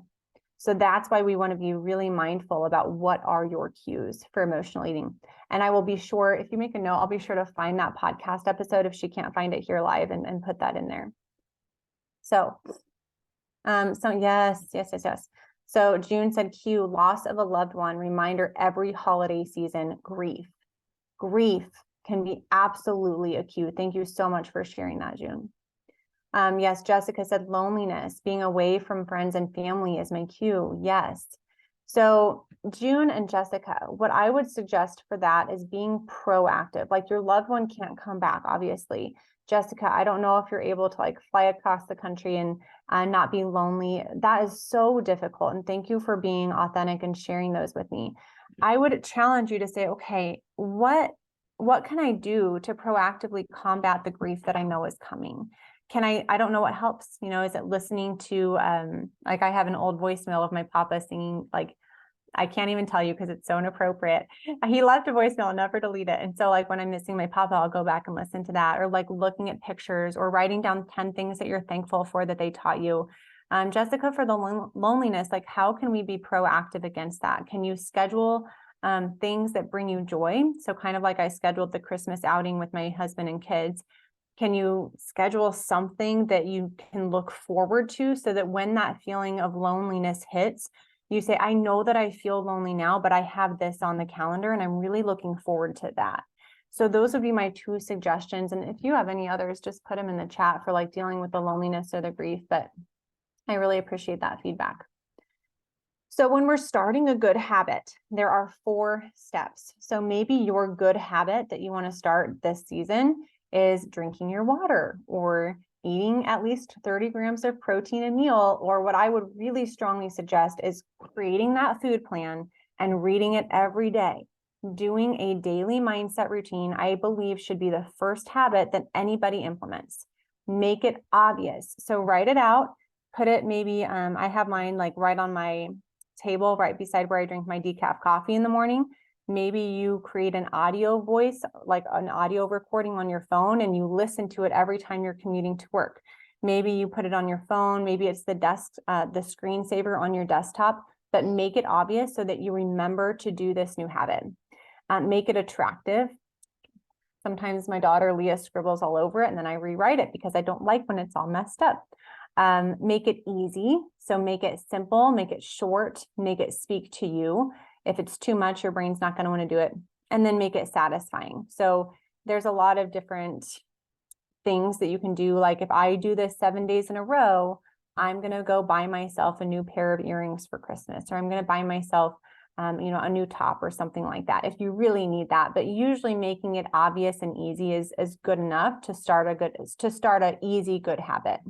So that's why we want to be really mindful about what are your cues for emotional eating. And I will be sure, if you make a note, I'll be sure to find that podcast episode if she can't find it here live and put that in there. So yes. So June said, cue, loss of a loved one, reminder every holiday season, grief. Grief can be absolutely a cue. Thank you so much for sharing that, June. Yes, Jessica said loneliness, being away from friends and family is my cue. Yes. So June and Jessica, what I would suggest for that is being proactive. Your loved one can't come back, obviously. Jessica, I don't know if you're able to fly across the country and not be lonely. That is so difficult. And thank you for being authentic and sharing those with me. I would challenge you to say, okay, what can I do to proactively combat the grief that I know is coming? I don't know what helps, is it listening to, I have an old voicemail of my papa singing, I can't even tell you because it's so inappropriate. He left a voicemail, never delete it. And so when I'm missing my papa, I'll go back and listen to that, or looking at pictures or writing down 10 things that you're thankful for that they taught you. Jessica, for the loneliness, how can we be proactive against that? Can you schedule things that bring you joy? So kind of I scheduled the Christmas outing with my husband and kids. Can you schedule something that you can look forward to so that when that feeling of loneliness hits, you say, I know that I feel lonely now, but I have this on the calendar and I'm really looking forward to that. So those would be my 2 suggestions. And if you have any others, just put them in the chat for dealing with the loneliness or the grief, but I really appreciate that feedback. So when we're starting a good habit, there are 4 steps. So maybe your good habit that you want to start this season is drinking your water or eating at least 30 grams of protein a meal, or what I would really strongly suggest is creating that food plan and reading it every day. Doing a daily mindset routine, I believe, should be the first habit that anybody implements. Make it obvious. So write it out, put it maybe, I have mine like right on my table, right beside where I drink my decaf coffee in the morning. Maybe you create an audio voice, like an audio recording on your phone, and you listen to it every time you're commuting to work. Maybe you put it on your phone, maybe it's the screensaver on your desktop, but make it obvious so that you remember to do this new habit. Make it attractive. Sometimes my daughter Leah scribbles all over it and then I rewrite it because I don't like when it's all messed up. Make it easy. So make it simple, make it short, make it speak to you. If it's too much, your brain's not going to want to do it. And then make it satisfying. So there's a lot of different things that you can do. Like if I do this 7 days in a row, I'm going to go buy myself a new pair of earrings for Christmas, or I'm going to buy myself a new top or something like that if you really need that. But usually making it obvious and easy is good enough to start an easy, good habit.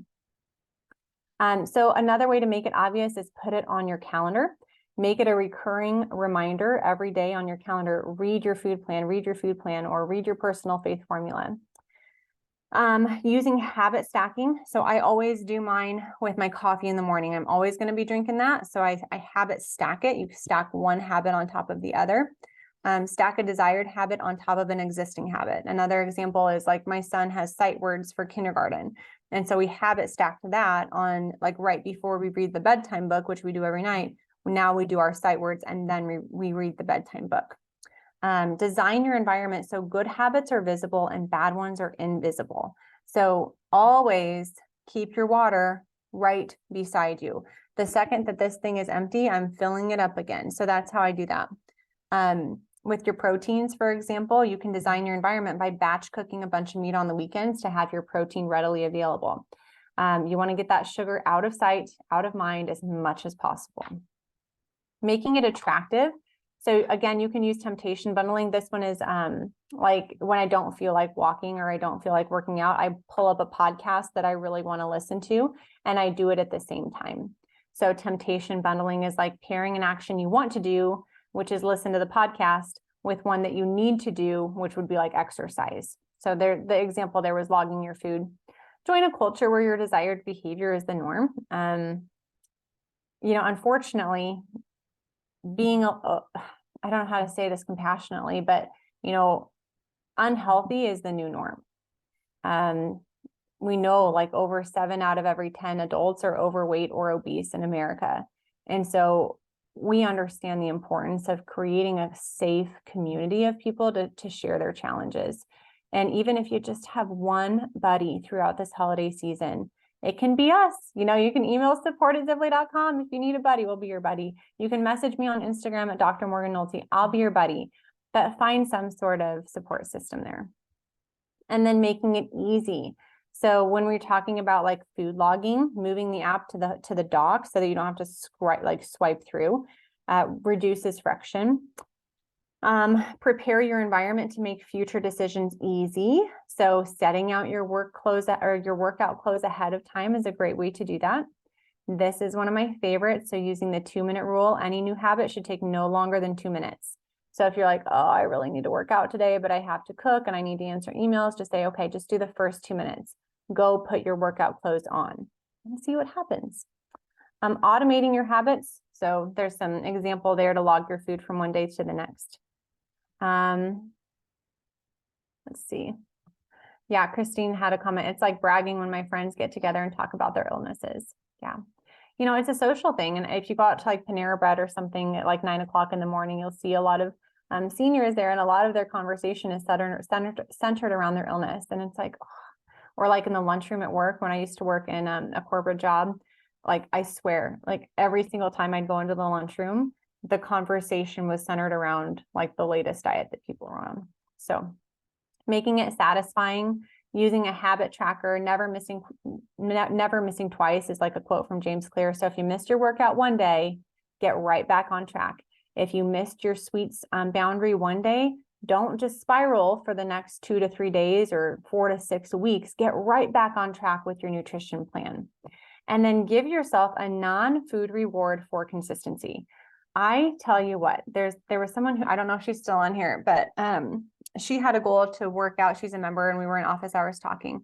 So another way to make it obvious is put it on your calendar. Make it a recurring reminder every day on your calendar. Read your food plan, or read your personal faith formula. Using habit stacking. So I always do mine with my coffee in the morning. I'm always going to be drinking that. So I habit stack it. You stack one habit on top of the other. Stack a desired habit on top of an existing habit. Another example is like my son has sight words for kindergarten. And so we habit stacked that on like right before we read the bedtime book, which we do every night. Now we do our sight words and then we read the bedtime book. Design your environment so good habits are visible and bad ones are invisible. So always keep your water right beside you. The second that this thing is empty, I'm filling it up again. So that's how I do that. With your proteins, for example, you can design your environment by batch cooking a bunch of meat on the weekends to have your protein readily available. You want to get that sugar out of sight, out of mind as much as possible. Making it attractive. So again, you can use temptation bundling. This one is like when I don't feel like walking or I don't feel like working out, I pull up a podcast that I really want to listen to and I do it at the same time. So temptation bundling is like pairing an action you want to do, which is listen to the podcast, with one that you need to do, which would be like exercise. So there, the example there was logging your food. Join a culture where your desired behavior is the norm. Unfortunately, being I don't know how to say this compassionately, but unhealthy is the new norm. We know like over 7 out of every 10 adults are overweight or obese in America. And so we understand the importance of creating a safe community of people to share their challenges. And even if you just have one buddy throughout this holiday season, it can be us. You can email support@zivli.com. If you need a buddy, we'll be your buddy. You can message me on Instagram at Dr. Morgan Nolte. I'll be your buddy. But find some sort of support system there. And then making it easy. So when we're talking about like food logging, moving the app to the dock so that you don't have to swipe through, reduces friction. Prepare your environment to make future decisions easy. So setting out your work clothes or your workout clothes ahead of time is a great way to do that. This is one of my favorites. So using the 2-minute rule, any new habit should take no longer than 2 minutes. So if you're like, oh, I really need to work out today, but I have to cook and I need to answer emails, just say, okay, just do the first 2 minutes. Go put your workout clothes on and see what happens. Automating your habits. So there's some example there to log your food from one day to the next. Let's see. Yeah, Christine had a comment. It's like bragging when my friends get together and talk about their illnesses. Yeah. It's a social thing. And if you go out to like Panera Bread or something at like 9 o'clock in the morning, you'll see a lot of seniors there, and a lot of their conversation is centered around their illness. And it's like, or like in the lunchroom at work, when I used to work in a corporate job, like I swear, like every single time I'd go into the lunchroom, the conversation was centered around like the latest diet that people were on. So making it satisfying, using a habit tracker, never missing twice is like a quote from James Clear. So if you missed your workout one day, get right back on track. If you missed your sweets boundary one day, don't just spiral for the next 2 to 3 days or 4 to 6 weeks. Get right back on track with your nutrition plan. And then give yourself a non-food reward for consistency. I tell you what, there was someone who, I don't know if she's still on here, but she had a goal to work out. She's a member and we were in office hours talking.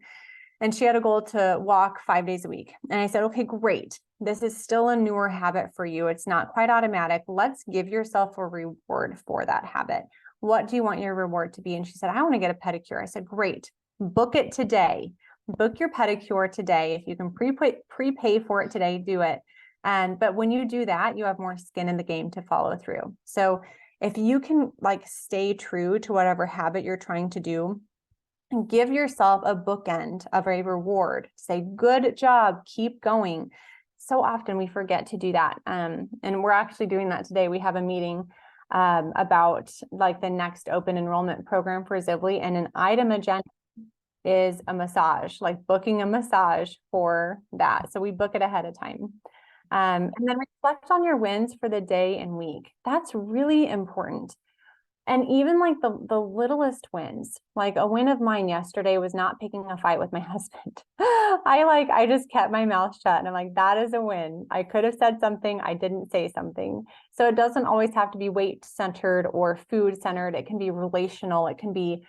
And she had a goal to walk 5 days a week. And I said, okay, great. This is still a newer habit for you. It's not quite automatic. Let's give yourself a reward for that habit. What do you want your reward to be? And she said, I want to get a pedicure. I said, great. Book it today. Book your pedicure today. If you can prepay for it today, do it. But when you do that, you have more skin in the game to follow through. So if you can like stay true to whatever habit you're trying to do, give yourself a bookend of a reward. Say, good job, keep going. So often we forget to do that. And we're actually doing that today. We have a meeting about like the next open enrollment program for Zivli, and an item agenda is a massage, like booking a massage for that. So we book it ahead of time. And then reflect on your wins for the day and week. That's really important. And even like the littlest wins, like a win of mine yesterday was not picking a fight with my husband. I just kept my mouth shut, and I'm like, that is a win. I could have said something. I didn't say something. So it doesn't always have to be weight centered or food centered. It can be relational. It can be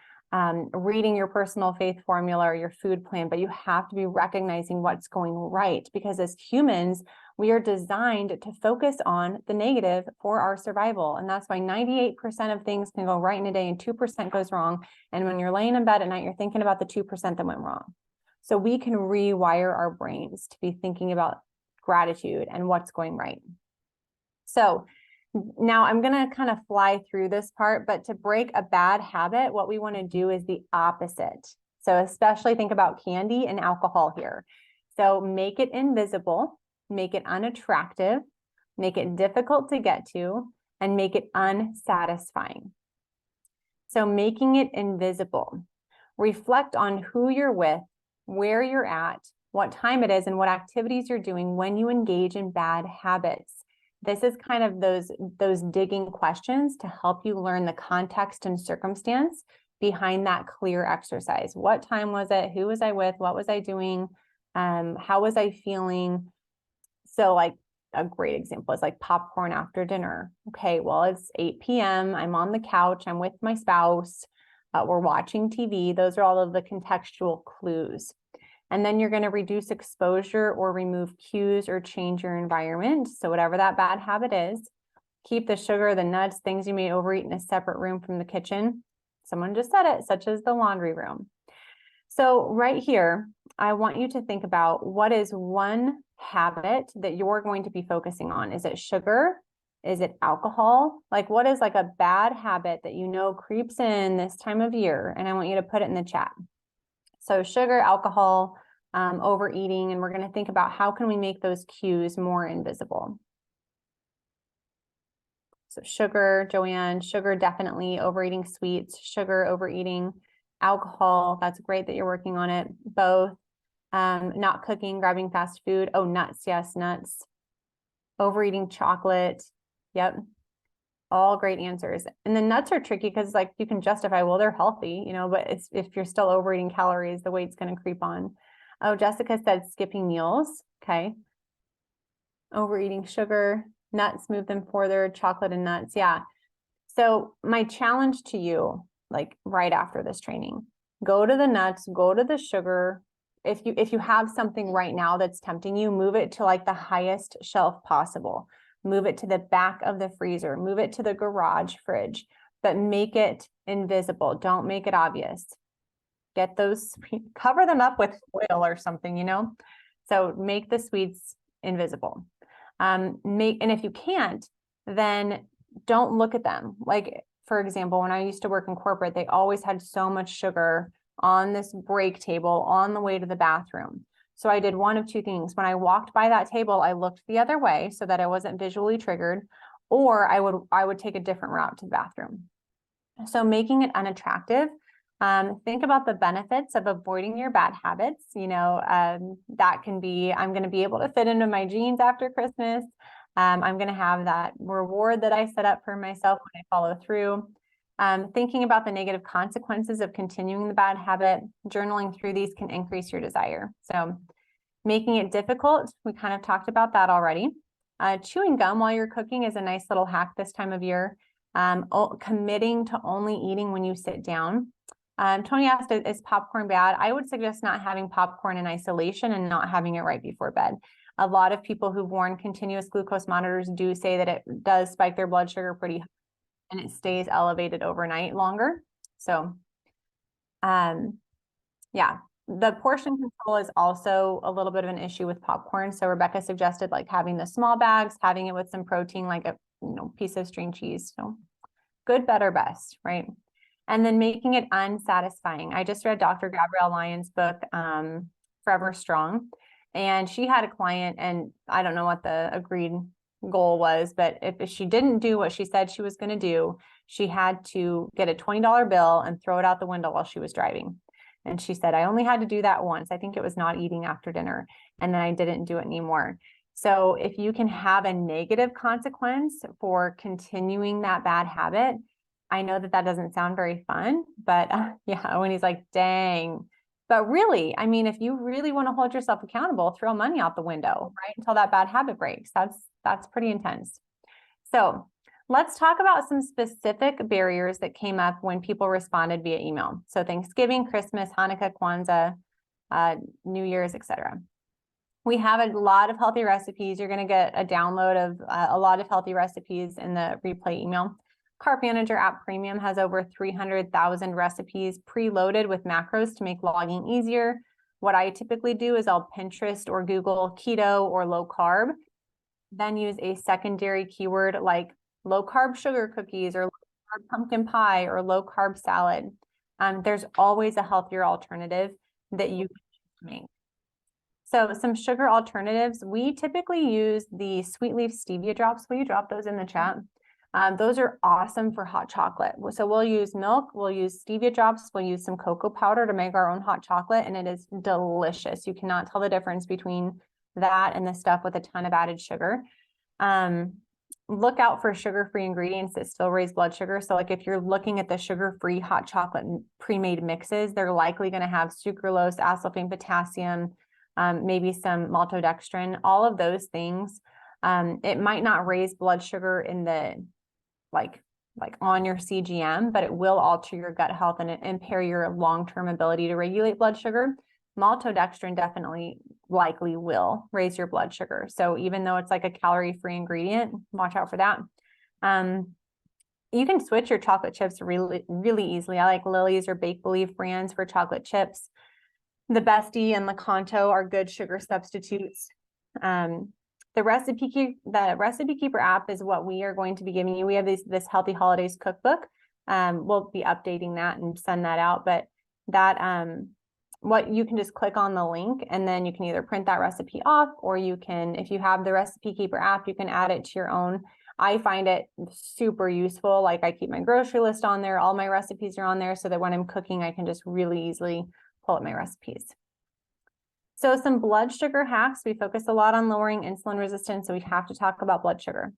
reading your personal faith formula or your food plan, but you have to be recognizing what's going right, because as humans, we are designed to focus on the negative for our survival. And that's why 98% of things can go right in a day and 2% goes wrong. And when you're laying in bed at night, you're thinking about the 2% that went wrong. So we can rewire our brains to be thinking about gratitude and what's going right. So now I'm going to kind of fly through this part, but to break a bad habit, what we want to do is the opposite. So especially think about candy and alcohol here. So make it invisible, make it unattractive, make it difficult to get to, and make it unsatisfying. So making it invisible. Reflect on who you're with, where you're at, what time it is, and what activities you're doing when you engage in bad habits. This is kind of those digging questions to help you learn the context and circumstance behind that clear exercise. What time was it? Who was I with? What was I doing? How was I feeling? So like a great example is like popcorn after dinner. Okay, well, it's 8 p.m. I'm on the couch. I'm with my spouse. We're watching TV. Those are all of the contextual clues. And then you're going to reduce exposure or remove cues or change your environment. So whatever that bad habit is, keep the sugar, the nuts, things you may overeat in a separate room from the kitchen. Someone just said it, such as the laundry room. So right here, I want you to think about what is one habit that you're going to be focusing on. Is it sugar? Is it alcohol? Like what is like a bad habit that you know creeps in this time of year? And I want you to put it in the chat. So sugar, alcohol, overeating, and we're going to think about how can we make those cues more invisible. So sugar, Joanne, sugar definitely, overeating sweets, sugar, overeating, alcohol, that's great that you're working on it, both. Not cooking, grabbing fast food. Oh, nuts, yes, nuts. Overeating chocolate, yep. All great answers. And the nuts are tricky because like you can justify, well, they're healthy, you know, but it's, if you're still overeating calories, the weight's going to creep on. Oh, Jessica said skipping meals. Okay. Overeating sugar, nuts, move them further, chocolate and nuts. Yeah. So my challenge to you, like right after this training, go to the nuts, go to the sugar. If you have something right now that's tempting you, move it to like the highest shelf possible. Move it to the back of the freezer, move it to the garage fridge, but make it invisible. Don't make it obvious. Get those, cover them up with oil or something, you know? So make the sweets invisible. And if you can't, then don't look at them. Like, for example, when I used to work in corporate, they always had so much sugar on this break table on the way to the bathroom. So I did one of two things. When I walked by that table, I looked the other way so that I wasn't visually triggered, or I would take a different route to the bathroom. So making it unattractive. Think about the benefits of avoiding your bad habits. You know, that can be, I'm going to be able to fit into my jeans after Christmas. I'm going to have that reward that I set up for myself when I follow through. Thinking about the negative consequences of continuing the bad habit, journaling through these can increase your desire. So making it difficult, we kind of talked about that already. Chewing gum while you're cooking is a nice little hack this time of year. Committing to only eating when you sit down. Tony asked, is popcorn bad? I would suggest not having popcorn in isolation and not having it right before bed. A lot of people who've worn continuous glucose monitors do say that it does spike their blood sugar pretty high and it stays elevated overnight longer. So, yeah, the portion control is also a little bit of an issue with popcorn. So Rebecca suggested like having the small bags, having it with some protein, like a piece of string cheese. So good, better, best, right? And then making it unsatisfying. I just read Dr. Gabrielle Lyon's book, Forever Strong, and she had a client, and I don't know what the agreed goal was, but if she didn't do what she said she was going to do, she had to get a $20 bill and throw it out the window while she was driving. And she said, I only had to do that once. I think it was not eating after dinner. And then I didn't do it anymore. So if you can have a negative consequence for continuing that bad habit, I know that that doesn't sound very fun, but yeah, when he's like, dang. But really, I mean, if you really want to hold yourself accountable, throw money out the window, right? Until that bad habit breaks. That's pretty intense. So let's talk about some specific barriers that came up when people responded via email. So Thanksgiving, Christmas, Hanukkah, Kwanzaa, New Year's, etc. We have a lot of healthy recipes. You're going to get a download of a lot of healthy recipes in the replay email. Carb Manager app Premium has over 300,000 recipes preloaded with macros to make logging easier. What I typically do is I'll Pinterest or Google keto or low carb, then use a secondary keyword like low carb sugar cookies or low carb pumpkin pie or low carb salad. There's always a healthier alternative that you can make. So some sugar alternatives, we typically use the sweet leaf stevia drops. Will you drop those in the chat? Those are awesome for hot chocolate. So we'll use milk, we'll use stevia drops, we'll use some cocoa powder to make our own hot chocolate, and it is delicious. You cannot tell the difference between that and the stuff with a ton of added sugar. Look out for sugar-free ingredients that still raise blood sugar. So like if you're looking at the sugar-free hot chocolate pre-made mixes, they're likely going to have sucralose, acesulfame potassium, maybe some maltodextrin, all of those things. It might not raise blood sugar in the like on your CGM, but it will alter your gut health and impair your long-term ability to regulate blood sugar. Maltodextrin definitely likely will raise your blood sugar. So even though it's like a calorie-free ingredient, watch out for that. You can switch your chocolate chips really, really easily. I like Lily's or Bake Believe brands for chocolate chips. The Bestie and Lakanto are good sugar substitutes. The Recipe Keeper app is what we are going to be giving you. We have this Healthy Holidays cookbook. We'll be updating that and send that out, but that what you can just click on the link and then you can either print that recipe off, or you can, if you have the Recipe Keeper app, you can add it to your own. I find it super useful. Like I keep my grocery list on there. All my recipes are on there so that when I'm cooking, I can just really easily pull up my recipes. So some blood sugar hacks. We focus a lot on lowering insulin resistance, so we have to talk about blood sugar.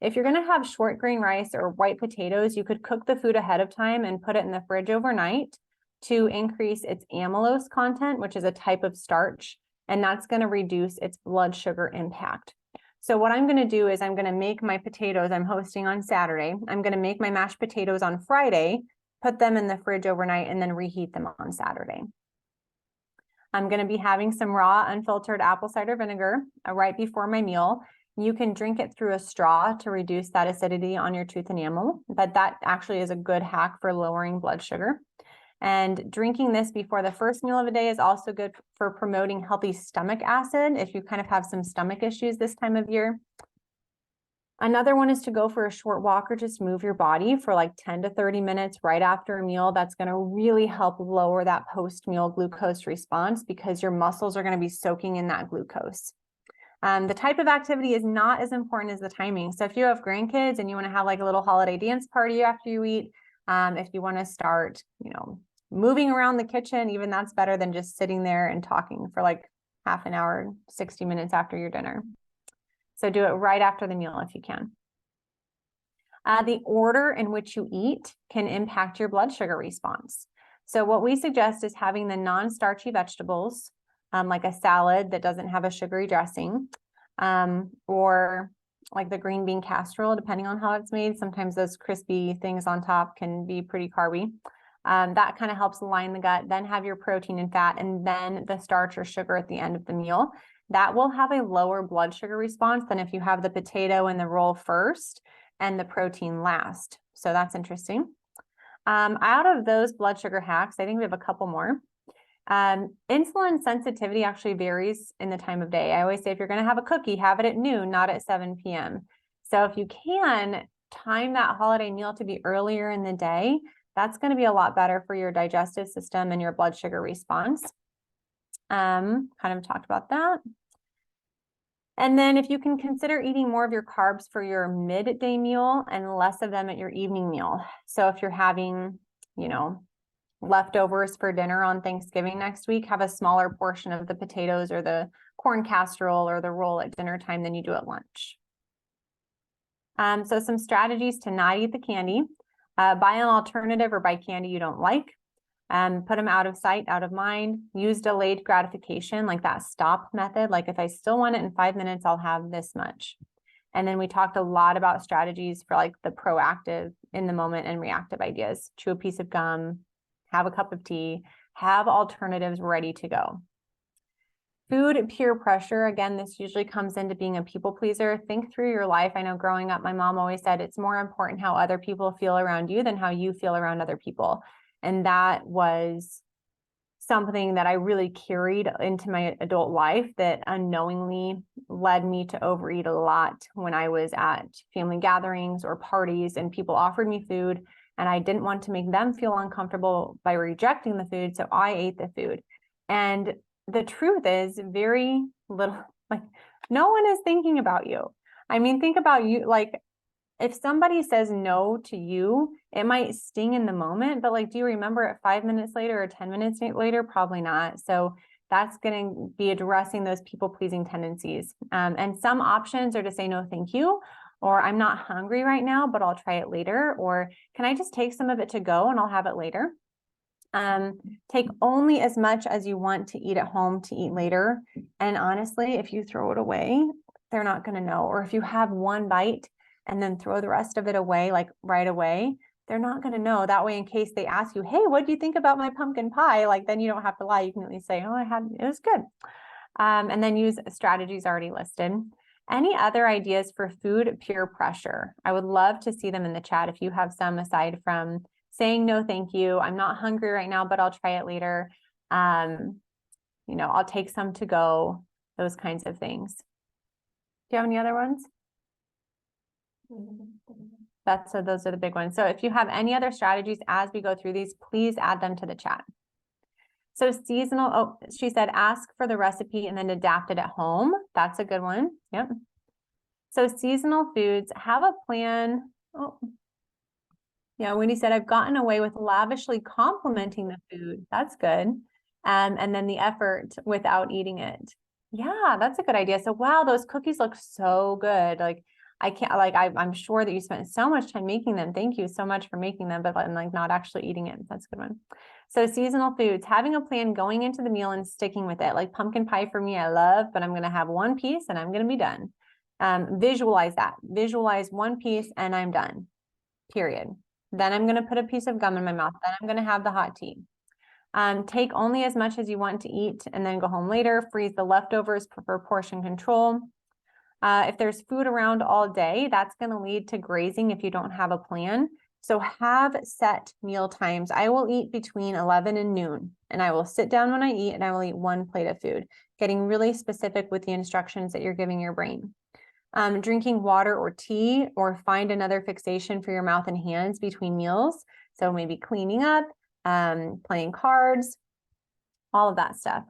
If you're going to have short grain rice or white potatoes, you could cook the food ahead of time and put it in the fridge overnight to increase its amylose content, which is a type of starch, and that's going to reduce its blood sugar impact. So what I'm going to do is I'm going to make my potatoes. I'm hosting on Saturday. I'm going to make my mashed potatoes on Friday, put them in the fridge overnight, and then reheat them on Saturday. I'm going to be having some raw unfiltered apple cider vinegar right before my meal. You can drink it through a straw to reduce that acidity on your tooth enamel, but that actually is a good hack for lowering blood sugar. And drinking this before the first meal of the day is also good for promoting healthy stomach acid if you kind of have some stomach issues this time of year. Another one is to go for a short walk or just move your body for like 10 to 30 minutes right after a meal. That's going to really help lower that post-meal glucose response because your muscles are going to be soaking in that glucose. The type of activity is not as important as the timing. So if you have grandkids and you want to have like a little holiday dance party after you eat, if you want to start, moving around the kitchen, even that's better than just sitting there and talking for like half an hour, 60 minutes after your dinner. So do it right after the meal if you can. The order in which you eat can impact your blood sugar response. So what we suggest is having the non-starchy vegetables, like a salad that doesn't have a sugary dressing, or like the green bean casserole, depending on how it's made. Sometimes those crispy things on top can be pretty carby. That kind of helps line the gut. Then have your protein and fat, and then the starch or sugar at the end of the meal. That will have a lower blood sugar response than if you have the potato and the roll first and the protein last. So that's interesting. Out of those blood sugar hacks, I think we have a couple more. Insulin sensitivity actually varies in the time of day. I always say if you're going to have a cookie, have it at noon, not at 7 p.m. So if you can time that holiday meal to be earlier in the day, that's going to be a lot better for your digestive system and your blood sugar response. Kind of talked about that. And then if you can consider eating more of your carbs for your midday meal and less of them at your evening meal. So if you're having, you know, leftovers for dinner on Thanksgiving next week, have a smaller portion of the potatoes or the corn casserole or the roll at dinner time than you do at lunch. So some strategies to not eat the candy. Buy an alternative or buy candy you don't like. Put them out of sight, out of mind. Use delayed gratification, like that stop method. Like if I still want it in 5 minutes, I'll have this much. And then we talked a lot about strategies for like the proactive in the moment and reactive ideas. Chew a piece of gum, have a cup of tea, have alternatives ready to go. Food peer pressure. Again, this usually comes into being a people pleaser. Think through your life. I know growing up, my mom always said it's more important how other people feel around you than how you feel around other people. And that was something that I really carried into my adult life that unknowingly led me to overeat a lot when I was at family gatherings or parties and people offered me food and I didn't want to make them feel uncomfortable by rejecting the food. So I ate the food. And the truth is very little, like no one is thinking about you. I mean, think about you, like if somebody says no to you, it might sting in the moment, but like, do you remember it 5 minutes later or 10 minutes later? Probably not. So that's going to be addressing those people-pleasing tendencies. And some options are to say, no, thank you, or I'm not hungry right now, but I'll try it later. Or can I just take some of it to go and I'll have it later? Take only as much as you want to eat at home to eat later. And honestly, if you throw it away, they're not going to know. Or if you have one bite and then throw the rest of it away, like right away, they're not going to know. That way, in case they ask you, hey, what do you think about my pumpkin pie? Like, then you don't have to lie. You can at least say, oh, it was good. And then use strategies already listed. Any other ideas for food peer pressure? I would love to see them in the chat if you have some aside from saying, no, thank you. I'm not hungry right now, but I'll try it later. You know, I'll take some to go, those kinds of things. Do you have any other ones? Those are the big ones. So if you have any other strategies as we go through these, please add them to the chat. So seasonal, oh, she said, ask for the recipe and then adapt it at home. That's a good one. Yep. So seasonal foods, have a plan. Oh, yeah, Wendy said, I've gotten away with lavishly complimenting the food. That's good. And then the effort without eating it. Yeah, that's a good idea. So, wow, those cookies look so good. Like, I'm sure that you spent so much time making them. Thank you so much for making them, but like not actually eating it. That's a good one. So seasonal foods, having a plan going into the meal and sticking with it. Like pumpkin pie for me, I love, but I'm going to have one piece and I'm going to be done. Visualize that. Visualize one piece and I'm done, period. Then I'm going to put a piece of gum in my mouth. Then I'm going to have the hot tea. Take only as much as you want to eat and then go home later. Freeze the leftovers for portion control. If there's food around all day, that's going to lead to grazing if you don't have a plan. So have set meal times. I will eat between 11 and noon, and I will sit down when I eat, and I will eat one plate of food, getting really specific with the instructions that you're giving your brain. Drinking water or tea, or find another fixation for your mouth and hands between meals. So maybe cleaning up, playing cards, all of that stuff.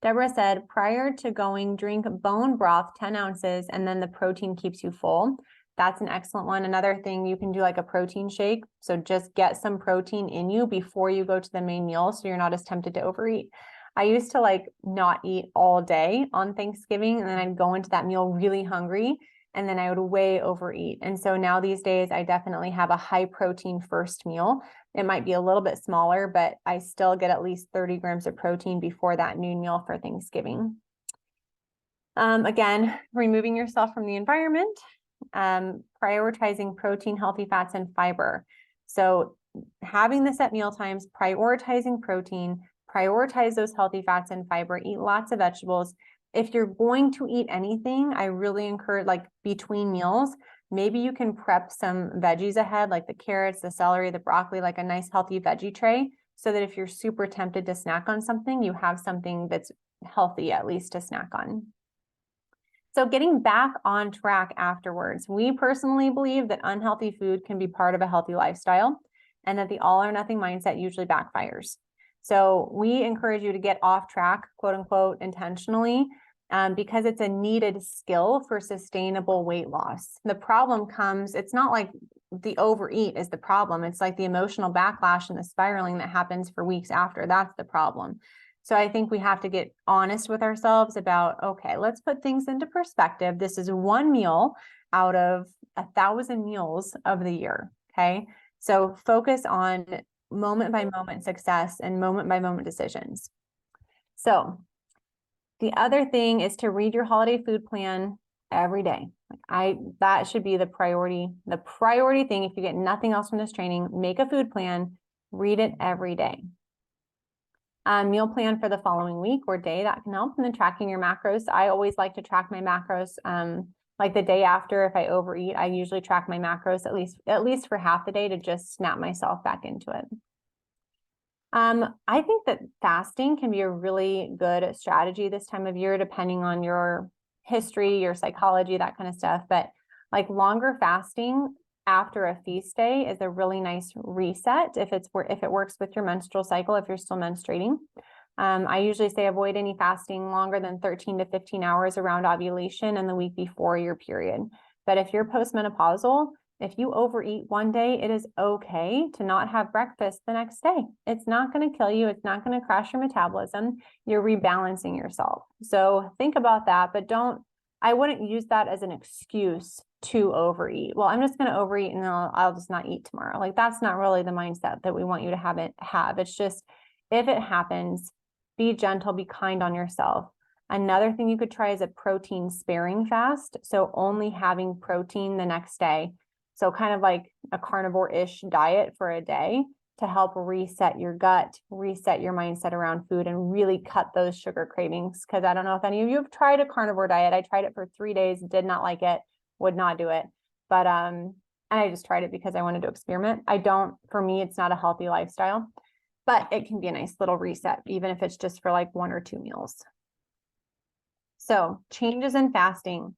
Deborah said, prior to going, drink bone broth, 10 ounces, and then the protein keeps you full. That's an excellent one. Another thing, you can do like a protein shake. So just get some protein in you before you go to the main meal so you're not as tempted to overeat. I used to like not eat all day on Thanksgiving, and then I'd go into that meal really hungry, and then I would way overeat. And so now these days, I definitely have a high protein first meal. It might be a little bit smaller, but I still get at least 30 grams of protein before that noon meal for Thanksgiving. Again, removing yourself from the environment, prioritizing protein, healthy fats, and fiber. So having this at meal times, prioritizing protein, prioritize those healthy fats and fiber, eat lots of vegetables. If you're going to eat anything, I really encourage, like between meals, maybe you can prep some veggies ahead, like the carrots, the celery, the broccoli, like a nice healthy veggie tray, so that if you're super tempted to snack on something, you have something that's healthy at least to snack on. So getting back on track afterwards, we personally believe that unhealthy food can be part of a healthy lifestyle and that the all or nothing mindset usually backfires. So we encourage you to get off track, quote unquote, intentionally, because it's a needed skill for sustainable weight loss. The problem comes, it's not like the overeat is the problem. It's like the emotional backlash and the spiraling that happens for weeks after. That's the problem. So I think we have to get honest with ourselves about, okay, let's put things into perspective. This is one meal out of 1,000 meals of the year, okay? So focus on moment by moment success and moment by moment decisions. So the other thing is to read your holiday food plan every day. That should be the priority thing. If you get nothing else from this training, make a food plan, read it every day. Meal plan for the following week or day, that can help. And then tracking your macros. I always like to track my macros. Like the day after, if I overeat, I usually track my macros at least for half the day to just snap myself back into it. I think that fasting can be a really good strategy this time of year, depending on your history, your psychology, that kind of stuff. But like longer fasting after a feast day is a really nice reset if it works with your menstrual cycle, if you're still menstruating. I usually say avoid any fasting longer than 13 to 15 hours around ovulation and the week before your period. But if you're postmenopausal, if you overeat one day, it is okay to not have breakfast the next day. It's not going to kill you. It's not going to crash your metabolism. You're rebalancing yourself. So think about that, but I wouldn't use that as an excuse to overeat. Well, I'm just going to overeat and I'll just not eat tomorrow. Like that's not really the mindset that we want you to have. It's just, if it happens, be gentle, be kind on yourself. Another thing you could try is a protein sparing fast. So only having protein the next day. So kind of like a carnivore-ish diet for a day to help reset your gut, reset your mindset around food, and really cut those sugar cravings. Because I don't know if any of you have tried a carnivore diet. I tried it for 3 days, did not like it, would not do it. But and I just tried it because I wanted to experiment. For me, it's not a healthy lifestyle, but it can be a nice little reset, even if it's just for like 1 or 2 meals. So changes in fasting.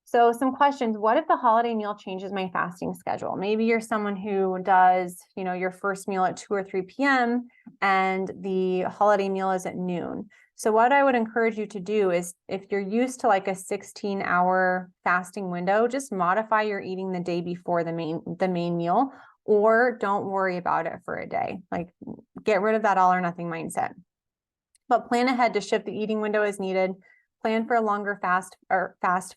So some questions. What if the holiday meal changes my fasting schedule? Maybe you're someone who does, your first meal at 2 or 3 p.m. and the holiday meal is at noon. So what I would encourage you to do is, if you're used to like a 16-hour fasting window, just modify your eating the day before the main meal, or don't worry about it for a day. Like get rid of that all or nothing mindset. But plan ahead to shift the eating window as needed. Plan for a longer fast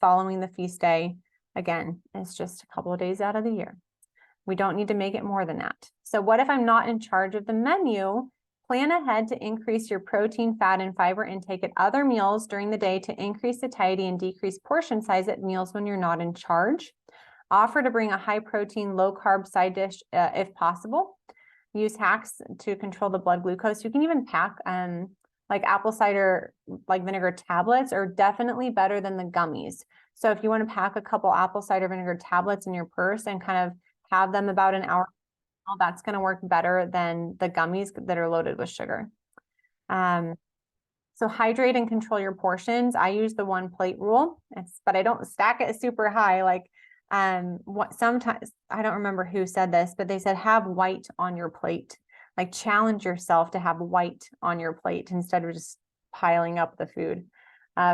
following the feast day. Again, it's just a couple of days out of the year. We don't need to make it more than that. So what if I'm not in charge of the menu? Plan ahead to increase your protein, fat, and fiber intake at other meals during the day to increase satiety and decrease portion size at meals when you're not in charge. Offer to bring a high protein, low carb side dish if possible. Use hacks to control the blood glucose. You can even pack like apple cider vinegar tablets are definitely better than the gummies. So if you want to pack a couple apple cider vinegar tablets in your purse and kind of have them about an hour, that's going to work better than the gummies that are loaded with sugar. So hydrate and control your portions. I use the 1 plate rule, but I don't stack it super high. Sometimes, I don't remember who said this, but they said have white on your plate. Like challenge yourself to have white on your plate instead of just piling up the food.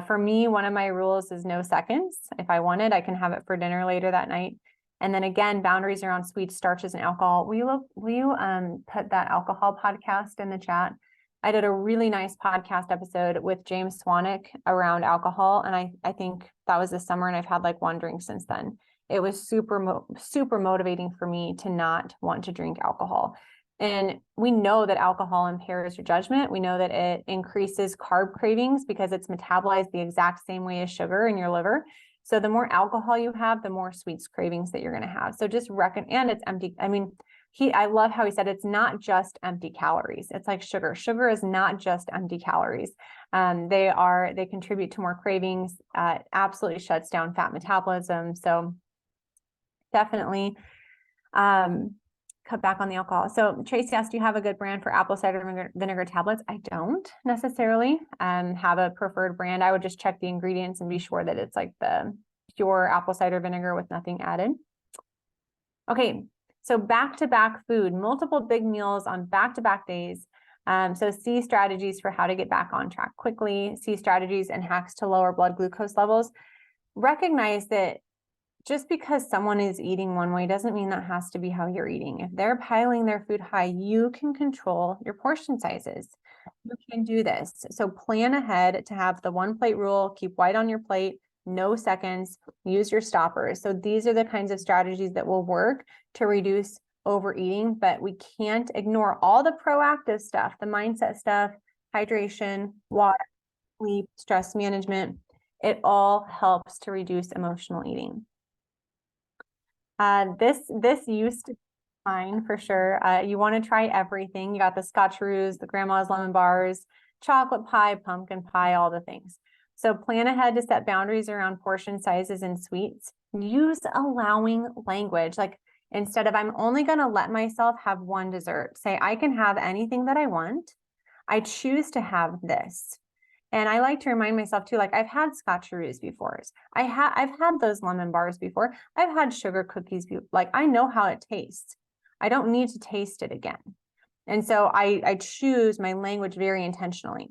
For me, one of my rules is no seconds. If I want it, I can have it for dinner later that night. And then again, boundaries around sweets, starches, and alcohol. Will you put that alcohol podcast in the chat? I did a really nice podcast episode with James Swanwick around alcohol. And I think that was this summer, and I've had like 1 drink since then. It was super motivating for me to not want to drink alcohol. And we know that alcohol impairs your judgment. We know that it increases carb cravings because it's metabolized the exact same way as sugar in your liver. So the more alcohol you have, the more sweets cravings that you're going to have. So just reckon, and it's empty. I mean, I love how he said it's not just empty calories. It's like sugar. Sugar is not just empty calories. They contribute to more cravings. Absolutely shuts down fat metabolism. So definitely cut back on the alcohol. So Tracy asked, do you have a good brand for apple cider vinegar tablets? I don't necessarily have a preferred brand. I would just check the ingredients and be sure that it's like the pure apple cider vinegar with nothing added. Okay, so back-to-back food, multiple big meals on back-to-back days. So see strategies for how to get back on track quickly, see strategies and hacks to lower blood glucose levels. Recognize that just because someone is eating one way doesn't mean that has to be how you're eating. If they're piling their food high, you can control your portion sizes. You can do this. So plan ahead to have the 1 plate rule, keep white on your plate, no seconds, use your stoppers. So these are the kinds of strategies that will work to reduce overeating, but we can't ignore all the proactive stuff, the mindset stuff, hydration, water, sleep, stress management. It all helps to reduce emotional eating. This used to be fine for sure. You want to try everything. You got the scotcheroos, the grandma's lemon bars, chocolate pie, pumpkin pie, all the things. So plan ahead to set boundaries around portion sizes and sweets. Use allowing language. Like instead of I'm only going to let myself have one dessert, say I can have anything that I want. I choose to have this. And I like to remind myself too, like I've had scotcheroos before. I've had those lemon bars before. I've had sugar cookies. Like I know how it tastes. I don't need to taste it again. And so I choose my language very intentionally.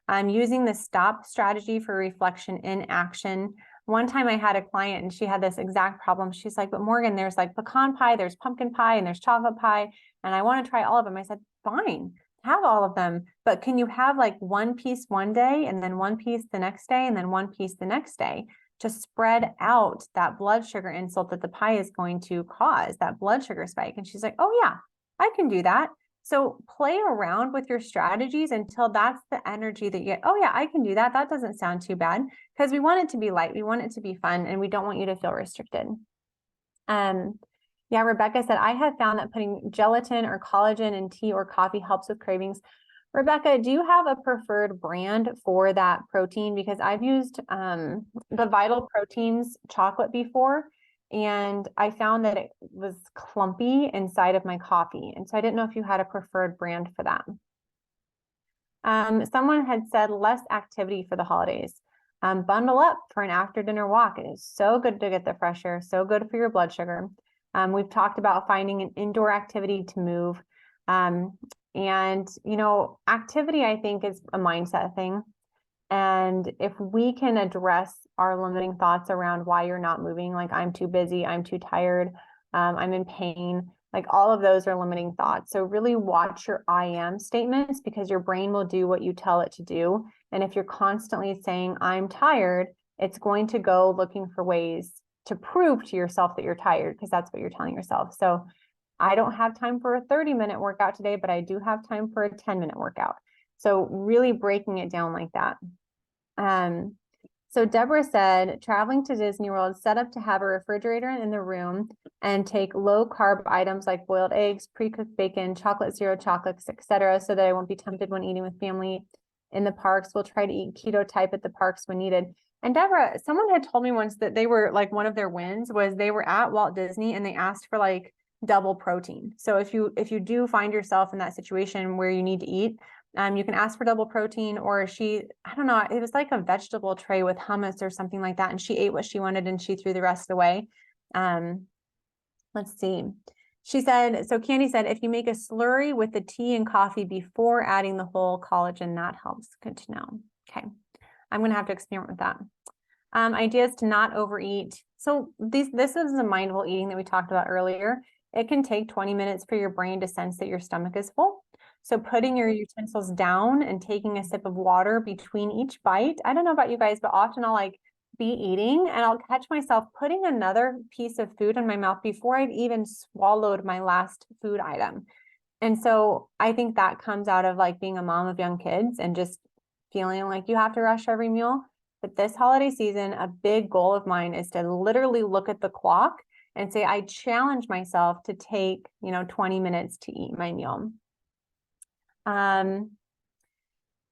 I'm using the stop strategy for reflection in action. One time I had a client and she had this exact problem. She's like, but Morgan, there's like pecan pie, there's pumpkin pie, and there's chocolate pie. And I want to try all of them. I said, fine, have all of them. But can you have like one piece one day and then one piece the next day and then one piece the next day to spread out that blood sugar insult that the pie is going to cause, that blood sugar spike? And she's like, oh yeah, I can do that. So play around with your strategies until that's the energy that you get. Oh yeah, I can do that. That doesn't sound too bad, because we want it to be light. We want it to be fun, and we don't want you to feel restricted. Yeah, Rebecca said, I have found that putting gelatin or collagen in tea or coffee helps with cravings. Rebecca, do you have a preferred brand for that protein? Because I've used the Vital Proteins chocolate before, and I found that it was clumpy inside of my coffee. And so I didn't know if you had a preferred brand for that. Someone had said less activity for the holidays. Bundle up for an after dinner walk. It is so good to get the fresh air, so good for your blood sugar. We've talked about finding an indoor activity to move. And, you know, activity, I think, is a mindset thing. And if we can address our limiting thoughts around why you're not moving, like I'm too busy, I'm too tired, I'm in pain, like all of those are limiting thoughts. So really watch your I am statements, because your brain will do what you tell it to do. And if you're constantly saying, I'm tired, it's going to go looking for ways to prove to yourself that you're tired, because that's what you're telling yourself. So I don't have time for a 30-minute workout today, but I do have time for a 10-minute workout. So really breaking it down like that. So Deborah said, traveling to Disney World, set up to have a refrigerator in the room and take low carb items like boiled eggs, pre-cooked bacon, chocolate, zero chocolates, etc., so that I won't be tempted when eating with family in the parks. We'll try to eat keto type at the parks when needed. And Deborah, someone had told me once that they were like, one of their wins was they were at Walt Disney and they asked for like double protein. So if you do find yourself in that situation where you need to eat, you can ask for double protein, or I don't know, it was like a vegetable tray with hummus or something like that. And she ate what she wanted and she threw the rest away. Let's see. She said, so Candy said, if you make a slurry with the tea and coffee before adding the whole collagen, that helps. Good to know. Okay. I'm going to have to experiment with that. Ideas to not overeat. So this is the mindful eating that we talked about earlier. It can take 20 minutes for your brain to sense that your stomach is full. So putting your utensils down and taking a sip of water between each bite. I don't know about you guys, but often I'll like be eating and I'll catch myself putting another piece of food in my mouth before I've even swallowed my last food item. And so I think that comes out of like being a mom of young kids and just feeling like you have to rush every meal. But this holiday season, a big goal of mine is to literally look at the clock and say, I challenge myself to take, 20 minutes to eat my meal.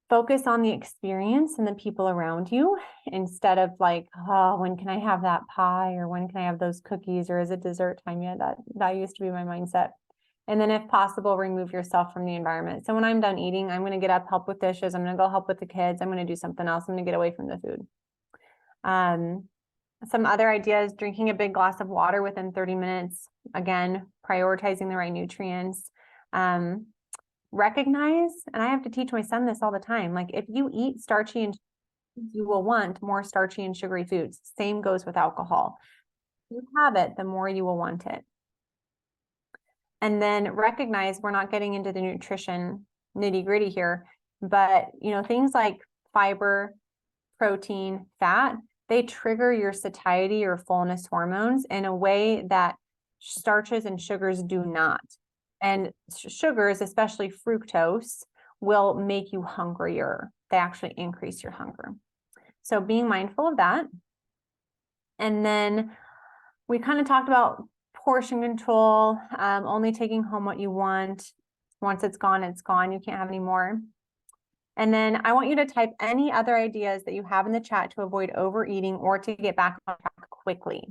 Focus on the experience and the people around you instead of like, oh, when can I have that pie, or when can I have those cookies, or is it dessert time yet? That used to be my mindset. And then if possible, remove yourself from the environment. So when I'm done eating, I'm going to get up, help with dishes. I'm going to go help with the kids. I'm going to do something else. I'm going to get away from the food. Some other ideas: drinking a big glass of water within 30 minutes. Again, prioritizing the right nutrients. Recognize, and I have to teach my son this all the time, like if you eat starchy and you will want more starchy and sugary foods. Same goes with alcohol. If you have it, the more you will want it. And then recognize, we're not getting into the nutrition nitty-gritty here, but things like fiber, protein, fat, they trigger your satiety or fullness hormones in a way that starches and sugars do not. And sugars, especially fructose, will make you hungrier. They actually increase your hunger. So being mindful of that. And then we kind of talked about portion control, only taking home what you want. Once it's gone, it's gone. You can't have any more. And then I want you to type any other ideas that you have in the chat to avoid overeating or to get back on track quickly.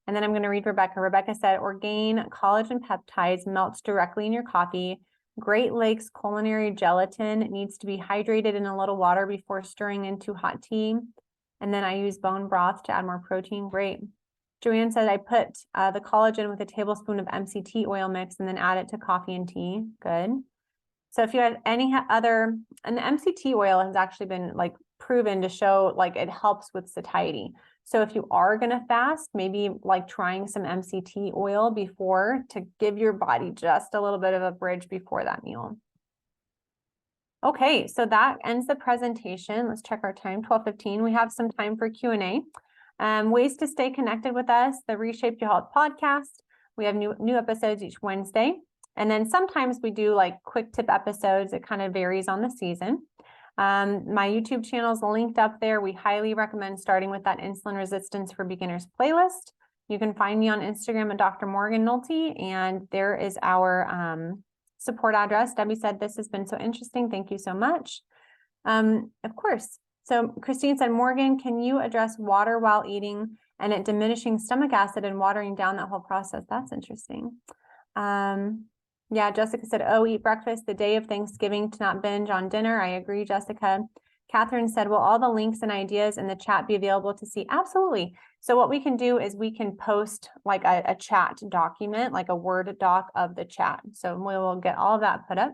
And then I'm going to read Rebecca. Rebecca said, Orgain collagen peptides melts directly in your coffee. Great Lakes culinary gelatin needs to be hydrated in a little water before stirring into hot tea. And then I use bone broth to add more protein. Great. Joanne said, I put the collagen with a tablespoon of MCT oil mix and then add it to coffee and tea. Good. So if you had any other, and the MCT oil has actually been like proven to show like it helps with satiety. So if you are going to fast, maybe like trying some MCT oil before to give your body just a little bit of a bridge before that meal. Okay, so that ends the presentation. Let's check our time, 12:15. We have some time for Q&A. Ways to stay connected with us: the Reshape Your Health podcast. We have new episodes each Wednesday. And then sometimes we do like quick tip episodes. It kind of varies on the season. My YouTube channel is linked up there. We highly recommend starting with that Insulin Resistance for Beginners playlist. You can find me on Instagram at Dr. Morgan Nolte, and there is our support address. Debbie said, this has been so interesting. Thank you so much. Of course. So Christine said, Morgan, can you address water while eating and it diminishing stomach acid and watering down that whole process? That's interesting. Yeah, Jessica said, oh, eat breakfast the day of Thanksgiving to not binge on dinner. I agree, Jessica. Catherine said, will all the links and ideas in the chat be available to see? Absolutely. So what we can do is we can post like a chat document, like a Word doc of the chat. So we will get all of that put up.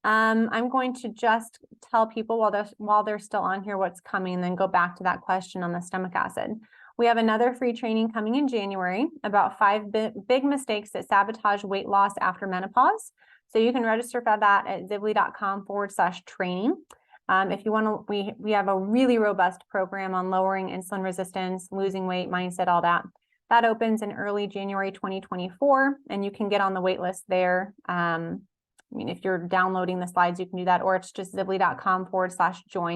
I'm going to just tell people while they're still on here what's coming, and then go back to that question on the stomach acid. We have another free training coming in January about 5 big mistakes that sabotage weight loss after menopause. So you can register for that at zivli.com/training. If you want to, we have a really robust program on lowering insulin resistance, losing weight, mindset, all that. That opens in early January 2024, and you can get on the wait list there. I mean, if you're downloading the slides, you can do that, or it's just zivli.com/join.